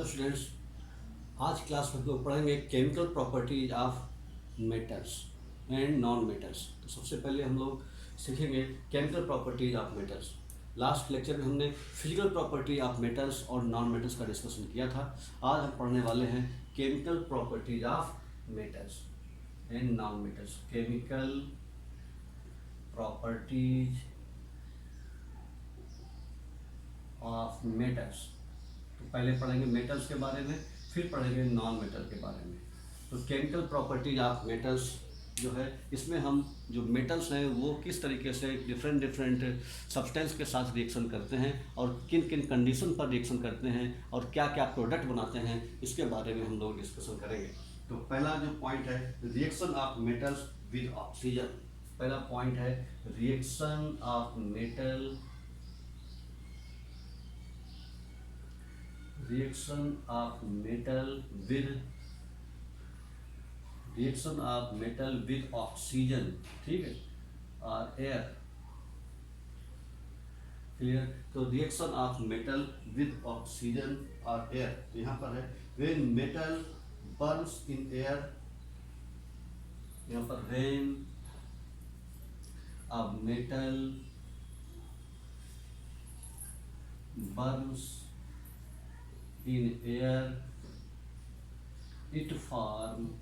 Students, आज class में हम लोग पढ़ेंगे chemical properties of metals and non metals. तो सबसे पहले हम लोग सीखेंगे chemical properties of metals. Last lecture में हमने फिजिकल प्रॉपर्टी ऑफ मेटल्स और नॉन मेटल्स का डिस्कशन किया था। आज हम पढ़ने वाले हैं chemical properties of metals and non metals. Chemical properties of metals. तो पहले पढ़ेंगे मेटल्स के बारे में, फिर पढ़ेंगे नॉन मेटल के बारे में। तो केमिकल प्रॉपर्टीज ऑफ मेटल्स जो है, इसमें हम जो मेटल्स हैं वो किस तरीके से डिफरेंट सब्सटेंस के साथ रिएक्शन करते हैं और किन किन कंडीशन पर रिएक्शन करते हैं और क्या क्या प्रोडक्ट बनाते हैं, इसके बारे में हम लोग डिस्कशन करेंगे। तो पहला जो पॉइंट है reaction of metals with oxygen. पहला पॉइंट है reaction of metal reaction of metal with oxygen, ठीक है, और एयर। क्लियर? तो reaction of metal with oxygen और एयर, तो यहाँ पर है when metal burns in air. यहाँ पर when a metal Burns in air, it form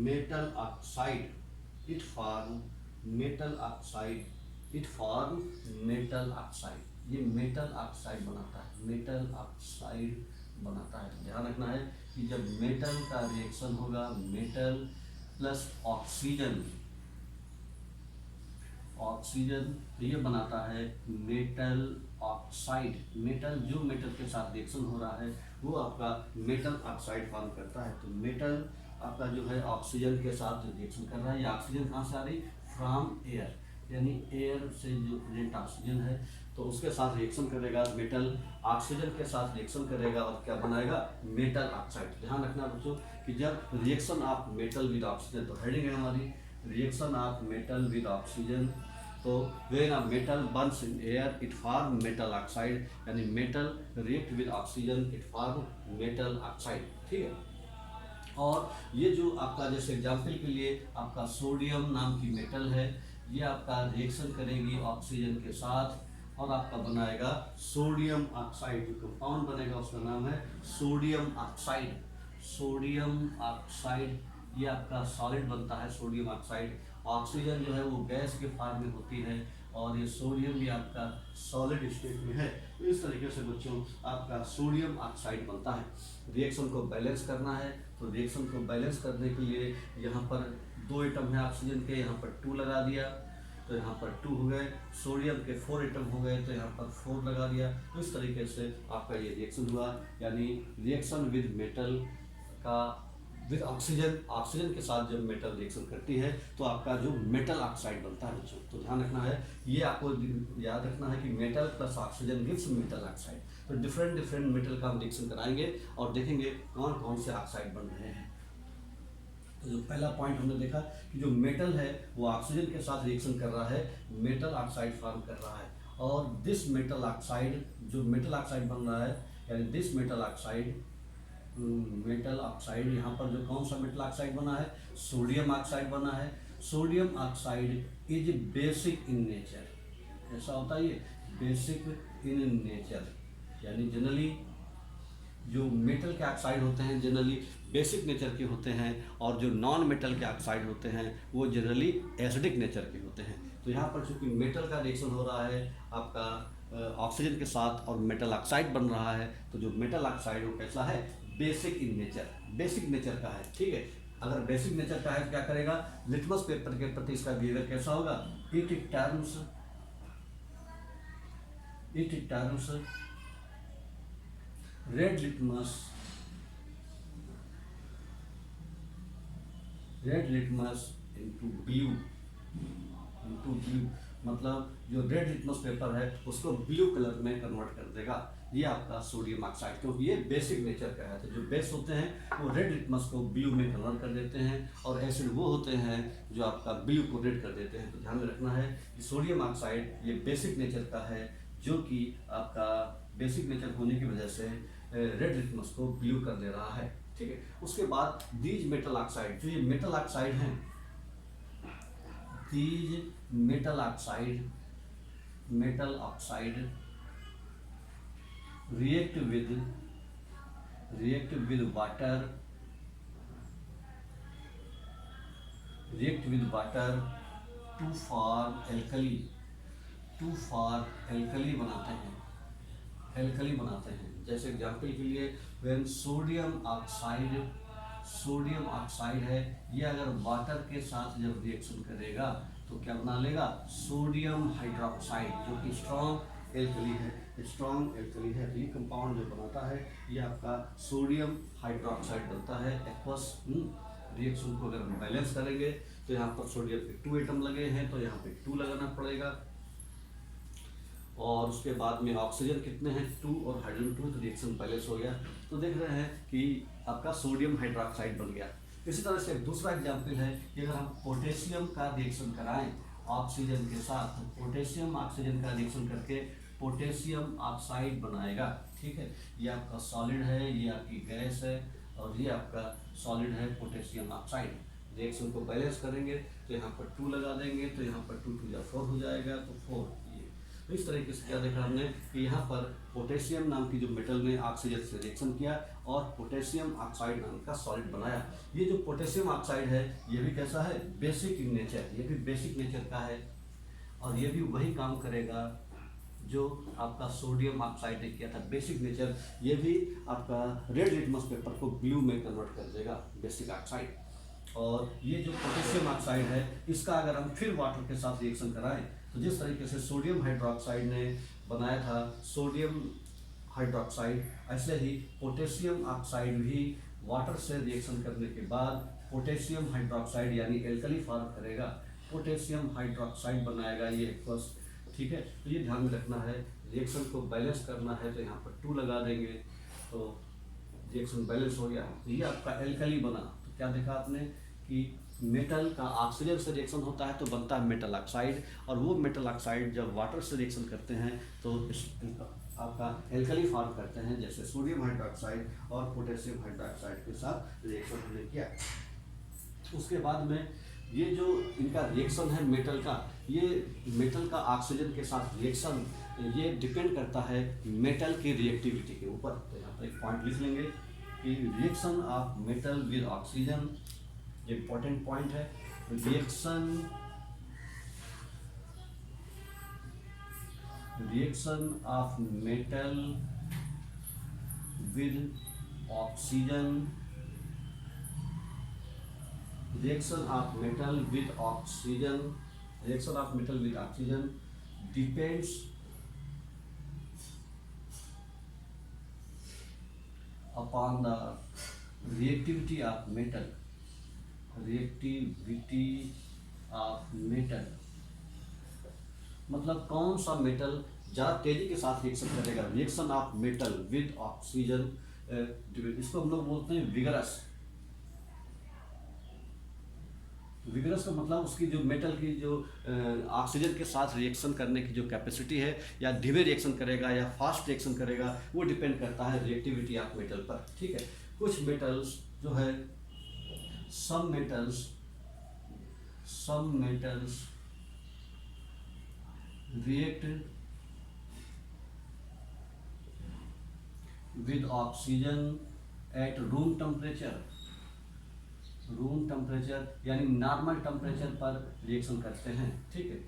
metal oxide. It form metal oxide. ये मेटल ऑक्साइड बनाता है, मेटल ऑक्साइड बनाता है। ध्यान रखना है कि जब मेटल का रिएक्शन होगा, मेटल प्लस ऑक्सीजन, तो ये बनाता है मेटल ऑक्साइड। मेटल जो मेटल के साथ रिएक्शन हो रहा है वो आपका मेटल ऑक्साइड फॉर्म करता है। तो मेटल आपका जो है ऑक्सीजन के साथ जो रिएक्शन कर रहा है, ये ऑक्सीजन कहाँ से आ रही? फ्रॉम एयर, यानी एयर से जो प्रेजेंट ऑक्सीजन है तो उसके साथ रिएक्शन करेगा, मेटल ऑक्सीजन के साथ रिएक्शन करेगा और क्या बनाएगा? Metal oxide. ध्यान रखना बच्चों कि जब reaction of metal with oxygen, तो हेडिंग है हमारी reaction of metal with oxygen. तो when a metal burns in air it form metal oxide, यानी metal react with oxygen it form metal oxide. ठीक है। और ये जो आपका जैसे एग्जाम्पल के लिए आपका सोडियम नाम की मेटल है, ये आपका रिएक्शन करेगी ऑक्सीजन के साथ और आपका बनाएगा सोडियम ऑक्साइड। जो कंपाउंड बनेगा उसका नाम है सोडियम ऑक्साइड। सोडियम ऑक्साइड ये आपका सॉलिड बनता है, सोडियम ऑक्साइड। ऑक्सीजन जो है वो गैस के फॉर्म में होती है और ये सोडियम भी आपका सॉलिड स्टेट में है। तो इस तरीके से बच्चों आपका सोडियम ऑक्साइड बनता है। रिएक्शन को बैलेंस करना है, तो रिएक्शन को बैलेंस करने के लिए यहाँ पर 2 एटम है ऑक्सीजन के, यहाँ पर 2 लगा दिया तो यहाँ पर 2 हो गए। सोडियम के 4 एटम हो गए तो यहाँ पर 4 लगा दिया। तो इस तरीके से आपका ये रिएक्शन हुआ, यानी रिएक्शन विद मेटल का विद ऑक्सीजन, ऑक्सीजन के साथ जब मेटल रिएक्शन करती है तो आपका जो मेटल ऑक्साइड बनता है बच्चों। तो ध्यान रखना है, ये आपको याद रखना है कि metal plus oxygen gives metal oxide. तो डिफरेंट मेटल का हम रिएक्शन कराएंगे और देखेंगे कौन कौन से ऑक्साइड बन रहे हैं। तो जो पहला पॉइंट हमने देखा कि जो मेटल है वो ऑक्सीजन के साथ रिएक्शन कर रहा है, मेटल ऑक्साइड फॉर्म कर रहा है। और दिस मेटल ऑक्साइड, जो मेटल ऑक्साइड बन रहा है, यानी दिस मेटल ऑक्साइड यहाँ पर जो कौन सा मेटल ऑक्साइड बना है? सोडियम ऑक्साइड बना है। Sodium oxide is basic in nature. ऐसा होता है ये बेसिक इन नेचर, यानी जनरली जो मेटल के ऑक्साइड होते हैं जनरली बेसिक नेचर के होते हैं और जो नॉन मेटल के ऑक्साइड होते हैं वो जनरली एसिडिक नेचर के होते हैं। तो यहाँ पर चूँकि मेटल का रिएक्शन हो रहा है आपका ऑक्सीजन के साथ और मेटल ऑक्साइड बन रहा है, तो जो मेटल ऑक्साइड वो कैसा है? Basic in nature, basic nature का है। ठीक है। अगर बेसिक नेचर का है तो क्या करेगा? लिटमस पेपर के प्रति इसका बिहेवियर कैसा होगा? It turns red litmus into blue. मतलब जो रेड लिटमस पेपर है उसको ब्लू कलर में कन्वर्ट कर देगा। ये आपका सोडियम ऑक्साइड, क्योंकि ये बेसिक नेचर का है। तो जो बेस होते हैं वो रेड लिटमस को ब्लू में कन्वर्ट कर देते हैं और एसिड वो होते हैं जो आपका ब्लू को रेड कर देते हैं। तो ध्यान में रखना है कि सोडियम ऑक्साइड ये बेसिक नेचर का है, जो कि आपका बेसिक नेचर होने की वजह से रेड लिटमस को ब्लू कर दे रहा है। ठीक है, उसके बाद दीज मेटल ऑक्साइड, जो ये मेटल ऑक्साइड हैं, these metal oxide react with water to form alkali बनाते हैं। जैसे एग्जाम्पल के लिए व्हेन सोडियम ऑक्साइड है, ये अगर वाटर के साथ जब रिएक्शन करेगा तो क्या बना लेगा, सोडियम हाइड्रोक्साइड, जो कि स्ट्रॉन्ग एल्कली है। ये कंपाउंड जो बनाता है ये आपका सोडियम हाइड्रोक्साइड बनता है एक्वस। रिएक्शन को अगर हम बैलेंस करेंगे तो यहाँ पर सोडियम के 2 एटम लगे हैं तो यहाँ पे 2 लगाना पड़ेगा, और उसके बाद में ऑक्सीजन कितने हैं, 2 और हाइड्रोजन 2, तो रिएक्शन बैलेंस हो गया। तो देख रहे हैं कि आपका सोडियम हाइड्रोक्साइड बन गया। इसी तरह से दूसरा एग्जाम्पल है कि अगर हम पोटेशियम का रिएक्शन कराएं ऑक्सीजन के साथ, तो पोटेशियम ऑक्सीजन का रिएक्शन करके पोटेशियम ऑक्साइड बनाएगा। ठीक है, ये आपका सॉलिड है, ये आपकी गैस है, और ये आपका सॉलिड है पोटेशियम ऑक्साइड। रिएक्शन को बैलेंस करेंगे तो यहाँ पर 2 लगा देंगे तो यहाँ पर 2 2 4 हो जाएगा, तो 4। ये तो इस तरीके से क्या देखा हमने कि यहाँ पर पोटेशियम नाम की जो मेटल ने ऑक्सीजन से रिएक्शन किया और पोटेशियम ऑक्साइड नाम का सॉलिड बनाया। ये जो पोटेशियम ऑक्साइड है ये भी कैसा है, बेसिक इन नेचर, ये भी बेसिक नेचर का है, और ये भी वही काम करेगा जो आपका सोडियम ऑक्साइड ने किया था, बेसिक नेचर। ये भी आपका रेड लिटमस पेपर को ब्लू में कन्वर्ट कर देगा, बेसिक ऑक्साइड। और ये जो पोटेशियम ऑक्साइड है इसका अगर हम फिर वाटर के साथ रिएक्शन कराएं तो जिस तरीके से सोडियम हाइड्रोक्साइड ने बनाया था सोडियम हाइड्रोक्साइड, ऐसे ही पोटेशियम ऑक्साइड भी वाटर से रिएक्शन करने के बाद पोटेशियम हाइड्रोक्साइड यानी एल्कली फॉर्म करेगा, पोटेशियम हाइड्रोक्साइड बनाएगा ये एक्वस। ठीक है, तो ये ध्यान में रखना है। रिएक्शन को बैलेंस करना है तो यहाँ पर 2 लगा देंगे तो रिएक्शन बैलेंस हो गया। तो ये आपका एल्कली बना। तो क्या देखा आपने कि मेटल का ऑक्सीजन से रिएक्शन होता है तो बनता है मेटल ऑक्साइड, और वो मेटल ऑक्साइड जब वाटर से रिएक्शन करते हैं तो आपका एल्कली फॉर्म करते हैं, जैसे सोडियम हाइड्रोक्साइड और पोटेशियम हाइड्रोक्साइड के साथ रिएक्शन हमने किया। उसके बाद में ये जो इनका रिएक्शन है मेटल का, ये मेटल का ऑक्सीजन के साथ रिएक्शन ये डिपेंड करता है मेटल की रिएक्टिविटी के ऊपर। तो यहाँ पर एक पॉइंट लिख लेंगे कि reaction of metal with oxygen, ये इंपॉर्टेंट पॉइंट है। Reaction of metal with oxygen, reaction of metal with oxygen depends upon the reactivity of metal, मतलब कौन सा मेटल ज़्यादा तेजी के साथ रिएक्शन करेगा। Reaction of metal with oxygen, इसको हम लोग बोलते हैं विगरस। विगरस का मतलब उसकी जो मेटल की जो ऑक्सीजन के साथ रिएक्शन करने की जो कैपेसिटी है, या धीमे रिएक्शन करेगा या फास्ट रिएक्शन करेगा, वो डिपेंड करता है रिएक्टिविटी ऑफ मेटल पर। ठीक है, कुछ मेटल्स जो है some metals react with oxygen at room temperature यानी नॉर्मल टेम्परेचर पर रिएक्शन करते हैं। ठीक है,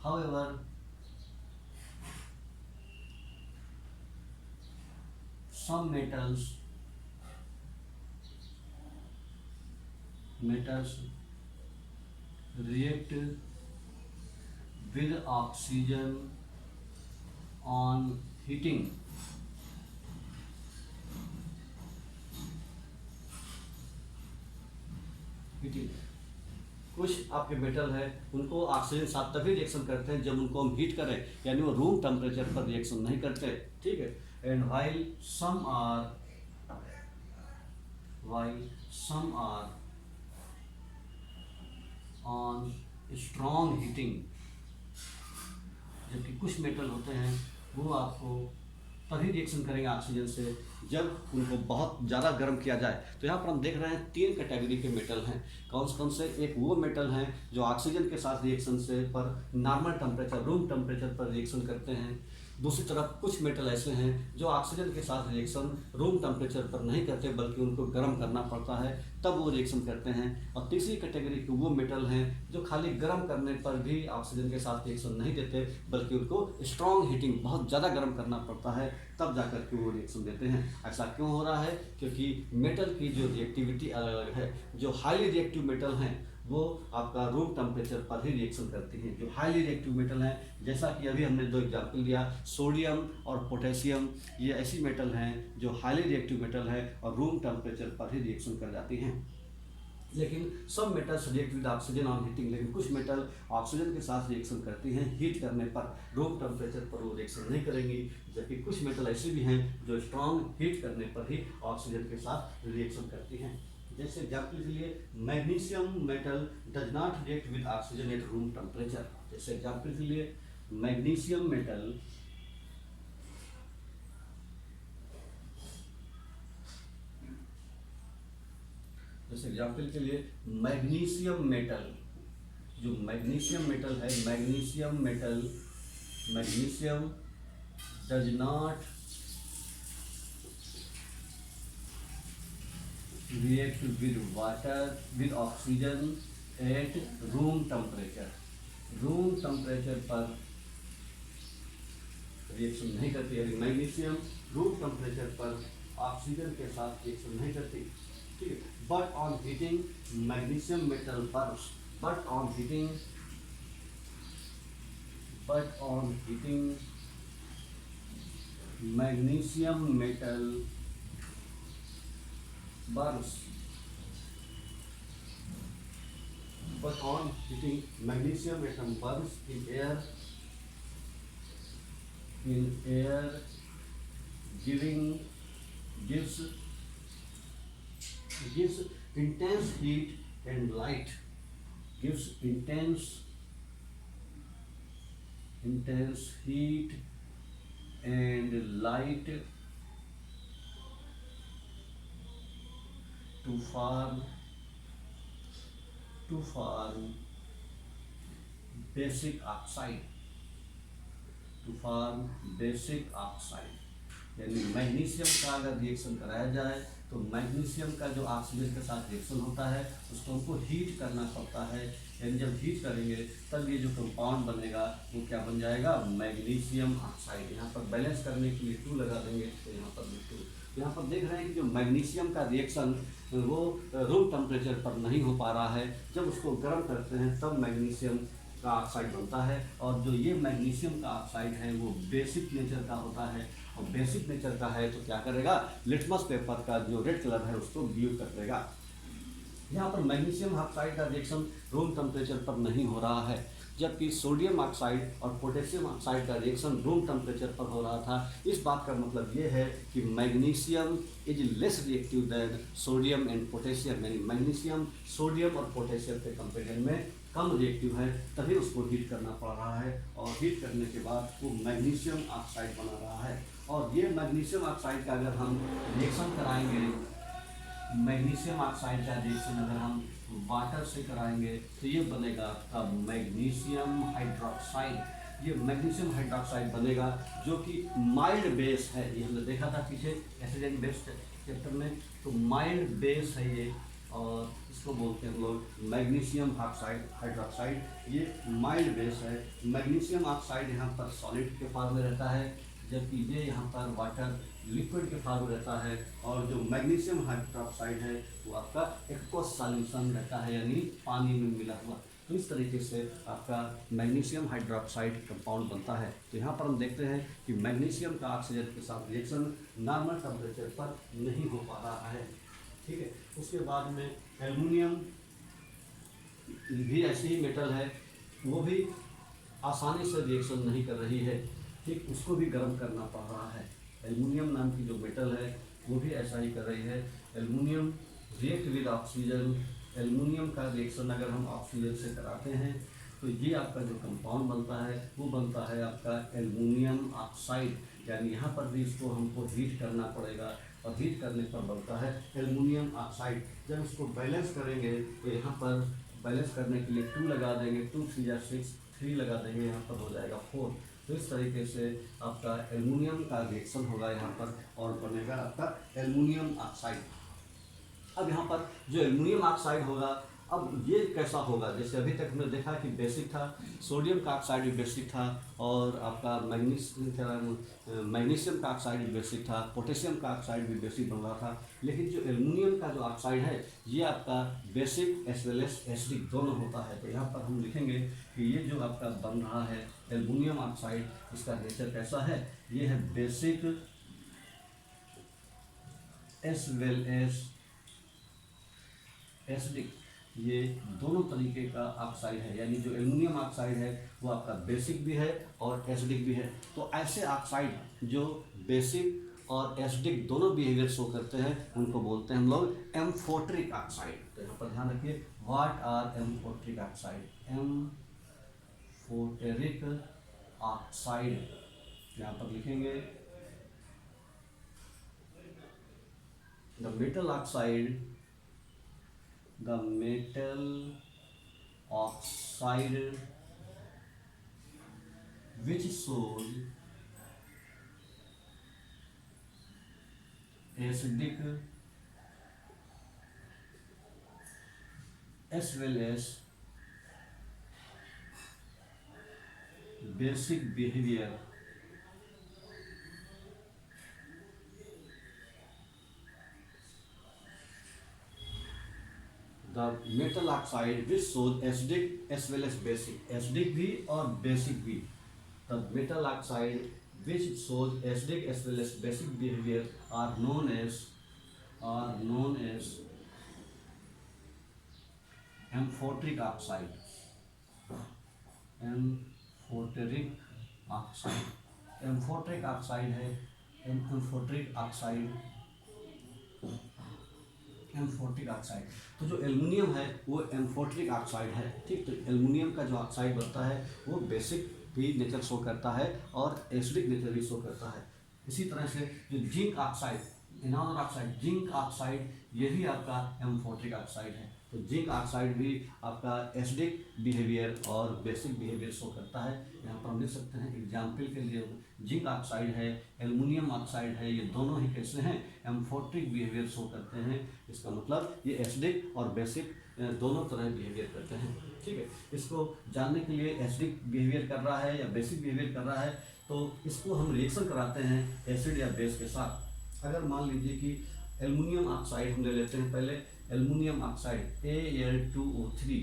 however some metals react with oxygen on heating, कुछ आपके मेटल है उनको ऑक्सीजन साथ तभी रिएक्शन करते हैं जब उनको हम हीट करें, यानी वो रूम टेम्परेचर पर रिएक्शन नहीं करते। ठीक है, and while some are on strong heating, जबकि कुछ मेटल होते हैं वो आपको तभी रिएक्शन करेंगे ऑक्सीजन से जब उनको बहुत ज़्यादा गर्म किया जाए। तो यहाँ पर हम देख रहे हैं 3 कैटेगरी के मेटल हैं। कौन से? एक वो मेटल हैं जो ऑक्सीजन के साथ रिएक्शन से पर नॉर्मल टेम्परेचर रूम टेम्परेचर पर रिएक्शन करते हैं। दूसरी तरफ कुछ मेटल ऐसे हैं जो ऑक्सीजन के साथ रिएक्शन रूम टेम्परेचर पर नहीं करते बल्कि उनको गर्म करना पड़ता है तब वो रिएक्शन करते हैं। और तीसरी कैटेगरी के वो मेटल हैं जो खाली गर्म करने पर भी ऑक्सीजन के साथ रिएक्शन नहीं देते बल्कि उनको स्ट्रॉन्ग हीटिंग बहुत ज़्यादा गर्म करना पड़ता है तब जाकर के वो रिएक्शन देते हैं। ऐसा क्यों हो रहा है? क्योंकि मेटल की जो रिएक्टिविटी अलग अलग है। जो हाईली रिएक्टिव मेटल हैं वो आपका रूम टेम्परेचर पर ही रिएक्शन करती हैं। जो हाईली रिएक्टिव मेटल हैं, जैसा कि अभी हमने 2 एग्जाम्पल दिया, सोडियम और पोटेशियम, ये ऐसी मेटल हैं जो हाईली रिएक्टिव मेटल है और रूम टेम्परेचर पर ही रिएक्शन कर जाती हैं। लेकिन सब metals react with oxygen on heating, लेकिन कुछ मेटल ऑक्सीजन के साथ रिएक्शन करती हैं हीट करने पर, रूम टेम्परेचर पर वो रिएक्शन नहीं करेंगी। जबकि कुछ मेटल ऐसे भी हैं जो स्ट्रॉन्ग हीट करने पर ही ऑक्सीजन के साथ रिएक्शन करती हैं। जैसे एग्जाम्पल के लिए magnesium metal does not react with oxygen at room temperature. जैसे एग्जाम्पल के लिए मैग्नीशियम मेटल जो मैग्नीशियम मेटल है, magnesium does not react with oxygen at room temperature पर रिएक्शन नहीं करती है। मैग्नीशियम रूम टेम्परेचर पर ऑक्सीजन के साथ रिएक्शन नहीं करती, ठीक है। But on heating magnesium metal burst, but on heating magnesium metal burns, but on heating magnesium atom burns in air gives intense heat and light, gives intense heat and light to form basic oxide, यानी magnesium का अगर reaction कराया जाए तो magnesium का जो oxygen के साथ रिएक्शन होता है उसको हमको हीट करना पड़ता है। यानी जब हीट करेंगे तब ये जो कंपाउंड बनेगा वो क्या बन जाएगा? Magnesium oxide. यहाँ पर बैलेंस करने के लिए 2 लगा देंगे तो यहाँ पर भी 2। यहाँ पर देख रहे हैं कि जो मैग्नीशियम का रिएक्शन वो रूम टेम्परेचर पर नहीं हो पा रहा है। जब उसको गर्म करते हैं तब मैग्नीशियम का ऑक्साइड बनता है। और जो ये मैग्नीशियम का ऑक्साइड है वो बेसिक नेचर का होता है, और बेसिक नेचर का है तो क्या करेगा? लिटमस पेपर का जो रेड कलर है उसको ब्लू कर देगा। यहाँ पर मैग्नीशियम ऑक्साइड का रिएक्शन रूम टेम्परेचर पर नहीं हो रहा है, जबकि सोडियम ऑक्साइड और पोटेशियम ऑक्साइड का रिएक्शन रूम टेम्परेचर पर हो रहा था। इस बात का मतलब ये है कि magnesium is less reactive then sodium and potassium, यानी मैग्नीशियम सोडियम और पोटेशियम के कंपेरिजन में कम रिएक्टिव है, तभी उसको हीट करना पड़ रहा है। और हीट करने के बाद वो मैग्नीशियम ऑक्साइड बना रहा है। और ये मैग्नीशियम ऑक्साइड का अगर हम रिएक्शन कराएंगे, मैग्नीशियम ऑक्साइड का रिएक्शन अगर हम वाटर से कराएंगे तो ये बनेगा आपका मैग्नीशियम हाइड्रोक्साइड। ये मैग्नीशियम हाइड्रोक्साइड बनेगा जो कि माइल्ड बेस है। ये हमने देखा था पीछे एसिड एंड बेस चैप्टर में, तो माइल्ड बेस है ये, और इसको बोलते हैं हम लोग मैग्नीशियम ऑक्साइड हाइड्रोक्साइड। ये माइल्ड बेस है। मैग्नीशियम ऑक्साइड यहाँ पर सॉलिड के फॉर्म में रहता है, जबकि ये यहाँ पर वाटर लिक्विड के फॉर्म में रहता है। और जो मैग्नीशियम हाइड्रोक्साइड है वो आपका एक्वस सॉल्यूशन रहता है, यानी पानी में मिला हुआ। तो इस तरीके से आपका मैग्नीशियम हाइड्रोक्साइड कंपाउंड बनता है। तो यहाँ पर हम देखते हैं कि मैग्नीशियम का ऑक्सीजन के साथ रिएक्शन नॉर्मल टेम्परेचर पर नहीं हो पा रहा है, ठीक है। उसके बाद में एल्युमिनियम भी ऐसी ही मेटल है, वो भी आसानी से रिएक्शन नहीं कर रही है, ठीक। उसको भी गर्म करना पड़ रहा है। एल्युमिनियम नाम की जो मेटल है वो भी ऐसा ही कर रही है। Aluminium react with oxygen. Aluminium का रिएक्शन अगर हम ऑक्सीजन से कराते हैं तो ये आपका जो कंपाउंड बनता है वो बनता है आपका एल्युमिनियम ऑक्साइड, यानी यहाँ पर भी इसको हमको हीट करना पड़ेगा और हीट करने पर बनता है एल्युमिनियम ऑक्साइड। जब इसको बैलेंस करेंगे तो यहाँ पर बैलेंस करने के लिए 2 लगा देंगे, 2 3 या 6, 3 लगा देंगे, यहाँ पर हो जाएगा 4। तो इस तरीके से आपका एल्युमिनियम का रिएक्शन होगा यहाँ पर और बनेगा आपका एल्युमिनियम ऑक्साइड। अब यहाँ पर जो एल्युमिनियम ऑक्साइड होगा, अब ये कैसा होगा, जैसे अभी तक हमने देखा कि बेसिक था, सोडियम का ऑक्साइड भी बेसिक था, और आपका मैग्नीशियम का ऑक्साइड भी बेसिक था, पोटेशियम का ऑक्साइड भी बेसिक बन रहा था। लेकिन जो एल्युमिनियम का जो ऑक्साइड है ये आपका basic as well as acidic दोनों होता है। तो यहाँ पर हम लिखेंगे कि ये जो आपका बन रहा है एल्युमिनियम ऑक्साइड, इसका नेचर कैसा है, ये है basic as well as acidic. ये दोनों तरीके का ऑक्साइड है, यानी जो एल्युमिनियम ऑक्साइड है वो आपका बेसिक भी है और एसिडिक भी है। तो ऐसे ऑक्साइड जो बेसिक और एसिडिक दोनों बिहेवियर शो करते हैं उनको बोलते हैं हम लोग एम्फोटेरिक ऑक्साइड। तो यहाँ पर ध्यान रखिए, what are amphoteric oxide, amphoteric oxide यहाँ पर लिखेंगे the metal oxide, the metal oxide which shows acidic as well as basic behavior the metal oxide which shows acidic as well as basic, acidic भी और basic भी। The metal oxide which shows acidic as well as basic behaviour are known as amphoteric oxide, amphoteric oxide. Amphoteric oxide है, amphoteric oxide, amphoteric oxide. तो जो aluminium है वो amphoteric oxide है, ठीक। तो एल्युमिनियम का जो ऑक्साइड बनता है वो बेसिक भी नेचर शो करता है और एसिडिक नेचर भी शो करता है। इसी तरह से जो zinc oxide, another oxide zinc oxide, ये भी आपका एम्फोटेरिक ऑक्साइड है। तो जिंक ऑक्साइड भी आपका एसिडिक बिहेवियर और बेसिक बिहेवियर शो करता है। यहाँ पर हम लिख सकते हैं एग्जाम्पल के लिए, जिंक ऑक्साइड है, एल्युमिनियम ऑक्साइड है, ये दोनों ही कैसे हैं, एम्फोटेरिक बिहेवियर शो करते हैं। इसका मतलब ये एसिडिक और बेसिक दोनों तरह बिहेवियर करते हैं, ठीक है। इसको जानने के लिए एसिडिक बिहेवियर कर रहा है या बेसिक बिहेवियर कर रहा है, तो इसको हम रिएक्शन कराते हैं एसिड या बेस के साथ। अगर मान लीजिए कि एल्युमिनियम ऑक्साइड हम ले लेते हैं, पहले एल्युमिनियम ऑक्साइड Al2O3,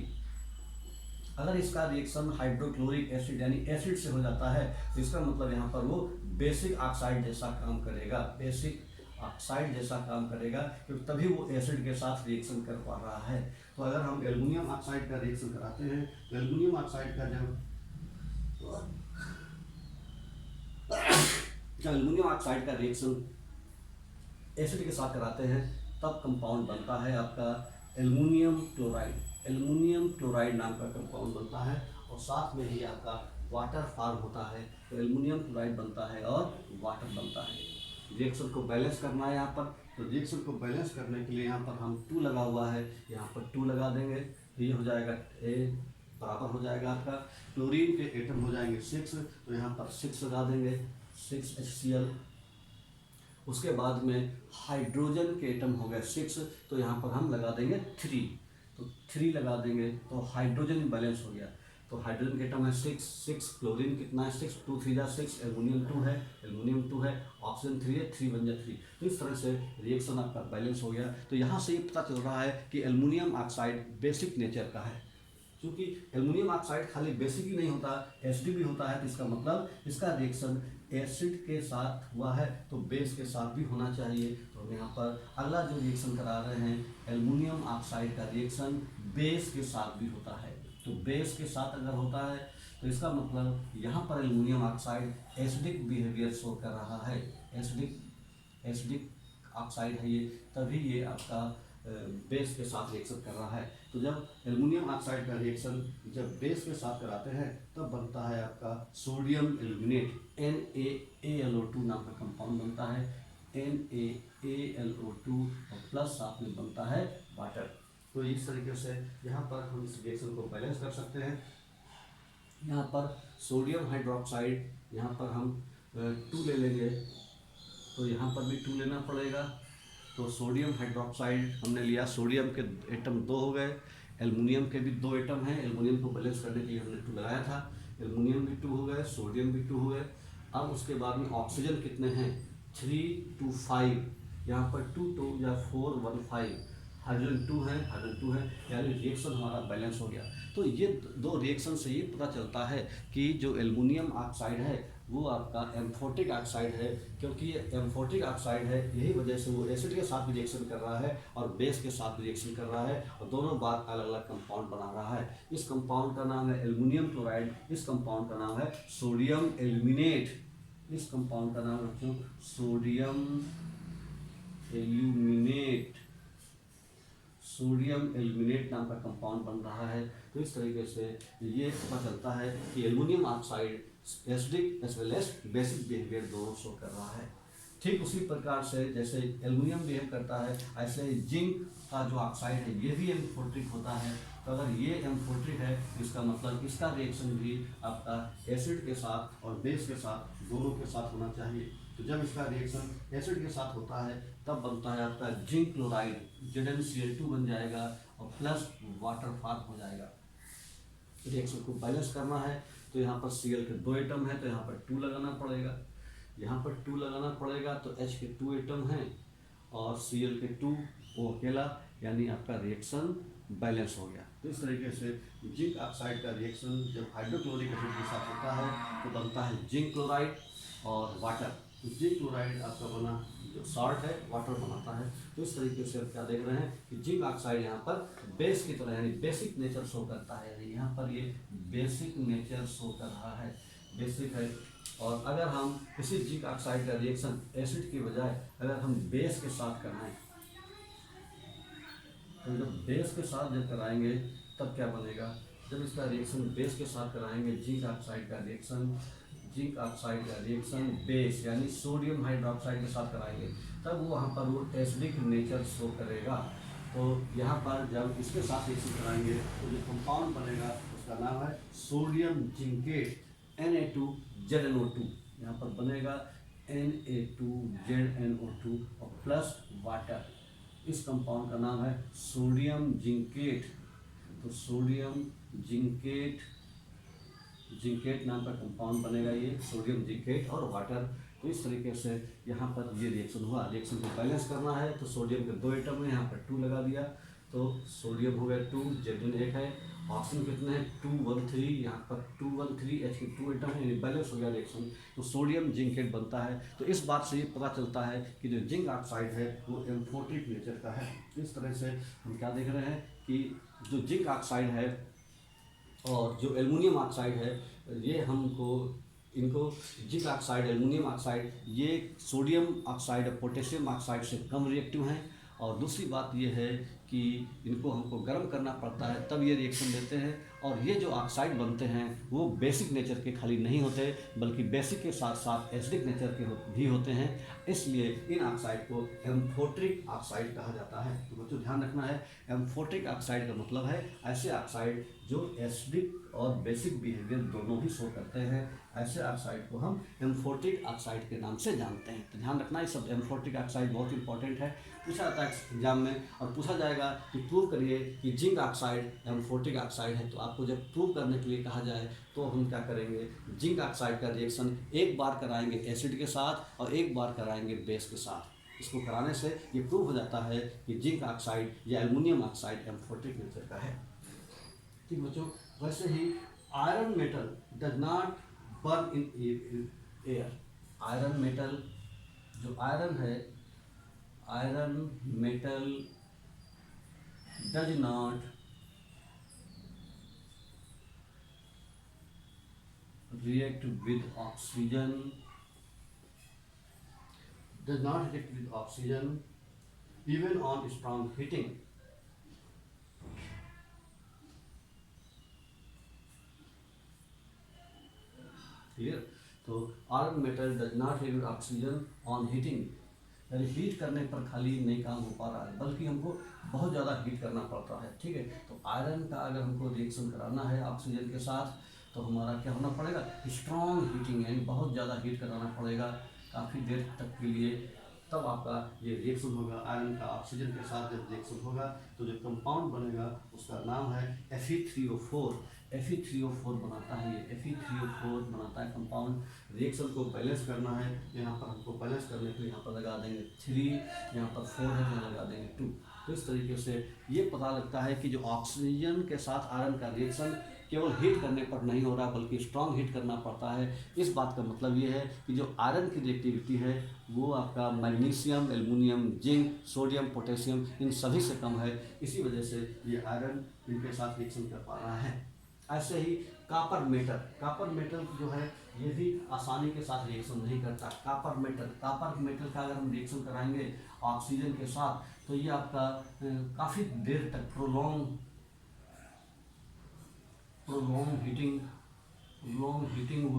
अगर इसका रिएक्शन हाइड्रोक्लोरिक एसिड यानी एसिड से हो जाता है तो इसका मतलब यहाँ पर वो बेसिक ऑक्साइड जैसा काम करेगा, बेसिक ऑक्साइड जैसा काम करेगा, क्योंकि तभी वो एसिड के साथ रिएक्शन कर पा रहा है। तो अगर हम एल्युमिनियम ऑक्साइड का रिएक्शन कराते हैं, एल्युमिनियम ऑक्साइड का जब एल्युमिनियम ऑक्साइड का रिएक्शन एसिड के साथ कराते हैं तब कंपाउंड बनता है आपका एल्युमिनियम क्लोराइड। एल्युमिनियम क्लोराइड नाम का कंपाउंड बनता है और साथ में ही आपका वाटर फॉर्म होता है। तो एल्युमिनियम क्लोराइड बनता है और वाटर बनता है। रिएक्शन को बैलेंस करना है यहाँ पर, तो रिएक्शन को बैलेंस करने के लिए यहाँ पर हम 2 लगा हुआ है, यहाँ पर 2 लगा देंगे तो ये हो जाएगा A बराबर हो जाएगा आपका, क्लोरीन के एटम हो जाएंगे 6, तो यहाँ पर 6 लगा देंगे, 6 HCl। उसके बाद में हाइड्रोजन के एटम हो गए 6, तो यहाँ पर हम लगा देंगे 3, तो 3 लगा देंगे तो हाइड्रोजन बैलेंस हो गया। तो हाइड्रोजन के एटम है 6, क्लोरीन कितना है 6, 2 3 6, एल्युमिनियम 2 है, ऑक्सीजन 3 है, 3 1 3। तो इस तरह से रिएक्शन आपका बैलेंस हो गया। तो यहाँ से ये पता चल रहा है कि एल्युमिनियम ऑक्साइड बेसिक नेचर का है। क्योंकि एल्युमिनियम ऑक्साइड खाली बेसिक ही नहीं होता, एसिडिक भी होता है, तो इसका मतलब इसका रिएक्शन एसिड के साथ हुआ है तो बेस के साथ भी होना चाहिए। तो हम यहाँ पर अगला जो रिएक्शन करा रहे हैं, एल्युमिनियम ऑक्साइड का रिएक्शन बेस के साथ भी होता है। तो बेस के साथ अगर होता है तो इसका मतलब यहाँ पर aluminium oxide acidic behaviour show कर रहा है, एसिडिक ऑक्साइड है ये, तभी ये आपका बेस के साथ रिएक्शन कर रहा है। तो जब एल्युमिनियम ऑक्साइड का रिएक्शन जब बेस के साथ कराते हैं तब बनता है आपका सोडियम एल्यूमिनेट, NaAlO2 नाम का कंपाउंड बनता है, NaAlO2 और प्लस साथ में बनता है वाटर। तो इस तरीके से यहाँ पर हम इस रिएक्शन को बैलेंस कर सकते हैं। यहाँ पर सोडियम हाइड्रोक्साइड, यहाँ पर हम 2 ले लेंगे, तो यहाँ पर भी 2 लेना पड़ेगा। तो सोडियम हाइड्रोक्साइड हमने लिया, सोडियम के एटम 2 हो गए, एल्युमिनियम के भी 2 एटम हैं, एल्युमिनियम को बैलेंस करने के लिए हमने 2 लगाया था, एल्युमिनियम भी 2 हो गए, सोडियम भी 2 हो गए। अब उसके बाद में ऑक्सीजन कितने हैं, 3 2 5, यहाँ पर 2 2 या 4 1 5, हाइड्रोजन 2 है, हाइड्रोजन 2 है, यानी रिएक्शन हमारा बैलेंस हो गया। तो ये 2 रिएक्शन से ये पता चलता है कि जो एल्युमिनियम ऑक्साइड है वो आपका एम्फोटिक ऑक्साइड है, क्योंकि ये एम्फोटिक ऑक्साइड है, यही वजह से वो एसिड के साथ भी रिएक्शन कर रहा है और बेस के साथ भी रिएक्शन कर रहा है और दोनों बार अलग अलग कंपाउंड बना रहा है। इस कंपाउंड का नाम है एल्युमिनियम क्लोराइड, इस कंपाउंड का नाम है सोडियम एल्यूमिनेट, इस कंपाउंड का नाम रखो सोडियम एल्यूमिनेट, सोडियम एल्यूमिनेट नाम का कंपाउंड बन रहा है। तो इस तरीके से ये पता चलता है कि aluminium oxide acidic as well as basic behaviour दोनों शो कर रहा है। ठीक उसी प्रकार से जैसे एल्युमिनियम बिहेव करता है, ऐसे जिंक का जो ऑक्साइड है ये भी एम्फोट्रिक होता है। तो अगर ये एम्फोट्रिक है इसका मतलब इसका रिएक्शन भी आपका एसिड के साथ और बेस के साथ दोनों के साथ होना चाहिए। तो जब इसका रिएक्शन एसिड के साथ होता है तब बनता है आपका जिंक क्लोराइड, ZnCl2 बन जाएगा और प्लस वाटर फॉर्म हो जाएगा। रिएक्शन को बैलेंस करना है तो यहाँ पर Cl के 2 एटम है तो यहाँ पर 2 लगाना पड़ेगा, यहाँ पर 2 लगाना पड़ेगा, तो H के 2 एटम हैं और Cl के 2, वो अकेला, यानी आपका रिएक्शन बैलेंस हो गया। तो इस तरीके से जिंक ऑक्साइड का रिएक्शन जब हाइड्रोक्लोरिक एसिड के साथ होता है तो बनता है जिंक क्लोराइड और वाटर। तो जिंक क्लोराइड आपका बना जो सॉल्ट है वाटर बनाता है। तो इस तरीके से आप क्या देख रहे हैं कि जिंक ऑक्साइड यहाँ पर बेस की तरह यानी बेसिक नेचर शो करता है, यानी यहाँ पर ये बेसिक नेचर शो कर रहा है, बेसिक है। और अगर हम किसी जिंक ऑक्साइड का रिएक्शन एसिड के बजाय अगर हम बेस के साथ कराएं तो जब बेस के साथ जब कराएंगे तब क्या बनेगा, जब इसका रिएक्शन बेस के साथ कराएंगे जिंक ऑक्साइड का रिएक्शन, जिंक ऑक्साइड का रिएक्शन बेस यानी सोडियम हाइड्रोक्साइड के साथ कराएंगे तब वो वहाँ पर वो एसिडिक नेचर शो करेगा। तो यहाँ पर जब इसके साथ रिएक्शन कराएंगे तो जो कंपाउंड बनेगा उसका नाम है सोडियम जिंकेट, Na2ZnO2, यहाँ पर बनेगा Na2ZnO2 और प्लस वाटर। इस कंपाउंड का नाम है सोडियम जिंकेट। तो सोडियम जिंकेट, जिंकेट नाम का कंपाउंड बनेगा ये सोडियम जिंकेट और वाटर। तो इस तरीके से यहाँ पर ये रिएक्शन हुआ। रिएक्शन को बैलेंस करना है तो सोडियम के 2 एटम है, यहाँ पर 2 लगा दिया तो सोडियम हो गया 2, Zn 1 है, ऑक्सीजन कितने हैं 2 1 3, यहाँ पर 2 1 3, H के 2 एटम है, बैलेंस हो गया रिएक्शन। तो सोडियम जिंकेट बनता है। तो इस बात से ये पता चलता है कि जो जिंक ऑक्साइड है वो एम्फोटिक नेचर का है। इस तरह से हम क्या देख रहे हैं कि जो जिंक ऑक्साइड है और जो एल्युमिनियम ऑक्साइड है ये हमको इनको जिंक ऑक्साइड एल्युमिनियम ऑक्साइड ये सोडियम ऑक्साइड और पोटेशियम ऑक्साइड से कम रिएक्टिव हैं। और दूसरी बात ये है कि इनको हमको गर्म करना पड़ता है तब ये रिएक्शन देते हैं। और ये जो ऑक्साइड बनते हैं वो बेसिक नेचर के खाली नहीं होते बल्कि बेसिक के साथ साथ एसिडिक नेचर के भी होते हैं, इसलिए इन ऑक्साइड को एम्फोट्रिक ऑक्साइड कहा जाता है। तो बच्चों ध्यान रखना है, एम्फोट्रिक ऑक्साइड का मतलब है ऐसे ऑक्साइड जो एसिडिक और बेसिक बिहेवियर दोनों ही शो करते हैं, ऐसे ऑक्साइड को हम एम्फोटिक ऑक्साइड के नाम से जानते हैं। तो ध्यान रखना, ये सब एम्फोटिक ऑक्साइड बहुत इंपॉर्टेंट है, पूछा जाता है एग्जाम में और पूछा जाएगा कि प्रूव करिए कि जिंक ऑक्साइड एम्फोटिक ऑक्साइड है। तो आपको जब प्रूव करने के लिए कहा जाए तो हम क्या करेंगे, जिंक ऑक्साइड का रिएक्शन एक बार कराएंगे एसिड के साथ और एक बार कराएंगे बेस के साथ। इसको कराने से ये प्रूव हो जाता है कि जिंक ऑक्साइड या एल्युमिनियम ऑक्साइड एम्फोटिक नेचर का है। ठीक बच्चों, वैसे ही iron metal does not burn in air. Iron metal जो आयरन है, iron metal does not react with oxygen, does not react with oxygen even on strong heating. Clear. तो iron metal does not relieve oxygen on heating, यानी heat करने पर खाली नहीं काम हो पा रहा है, बल्कि हमको बहुत ज़्यादा हीट करना पड़ता है। ठीक है, तो आयरन का अगर हमको रिएक्शन कराना है ऑक्सीजन के साथ तो हमारा क्या होना पड़ेगा, स्ट्रॉन्ग हीटिंग, यानी बहुत ज़्यादा हीट कराना पड़ेगा काफ़ी देर तक के लिए, तब आपका ये रिएक्शन होगा। आयरन का ऑक्सीजन के साथ जब रिएक्शन होगा तो जो कंपाउंड बनेगा उसका नाम है Fe3O4। Fe3O4 बनाता है, ये Fe3O4 बनाता है कंपाउंड। रिएक्शन को बैलेंस करना है, यहाँ पर हमको बैलेंस करने के लिए यहाँ पर लगा देंगे 3, यहाँ पर 4 है तो यहाँ लगा देंगे 2। तो इस तरीके से ये पता लगता है कि जो ऑक्सीजन के साथ आयरन का रिएक्शन केवल हीट करने पर नहीं हो रहा बल्कि स्ट्रॉन्ग हीट करना पड़ता है। इस बात का मतलब ये है कि जो आयरन की रिएक्टिविटी है वो आपका magnesium, aluminium, zinc, sodium, potassium इन सभी से कम है, इसी वजह से ये आयरन इनके साथ रिएक्शन कर पा रहा है। ऐसे ही कापर मेटल जो है ये भी आसानी के साथ रिएक्शन नहीं करता। कापर मेटल का अगर हम रिएक्शन कराएंगे ऑक्सीजन के साथ तो ये आपका काफ़ी देर तक प्रोलॉन्ग हीटिंग, वो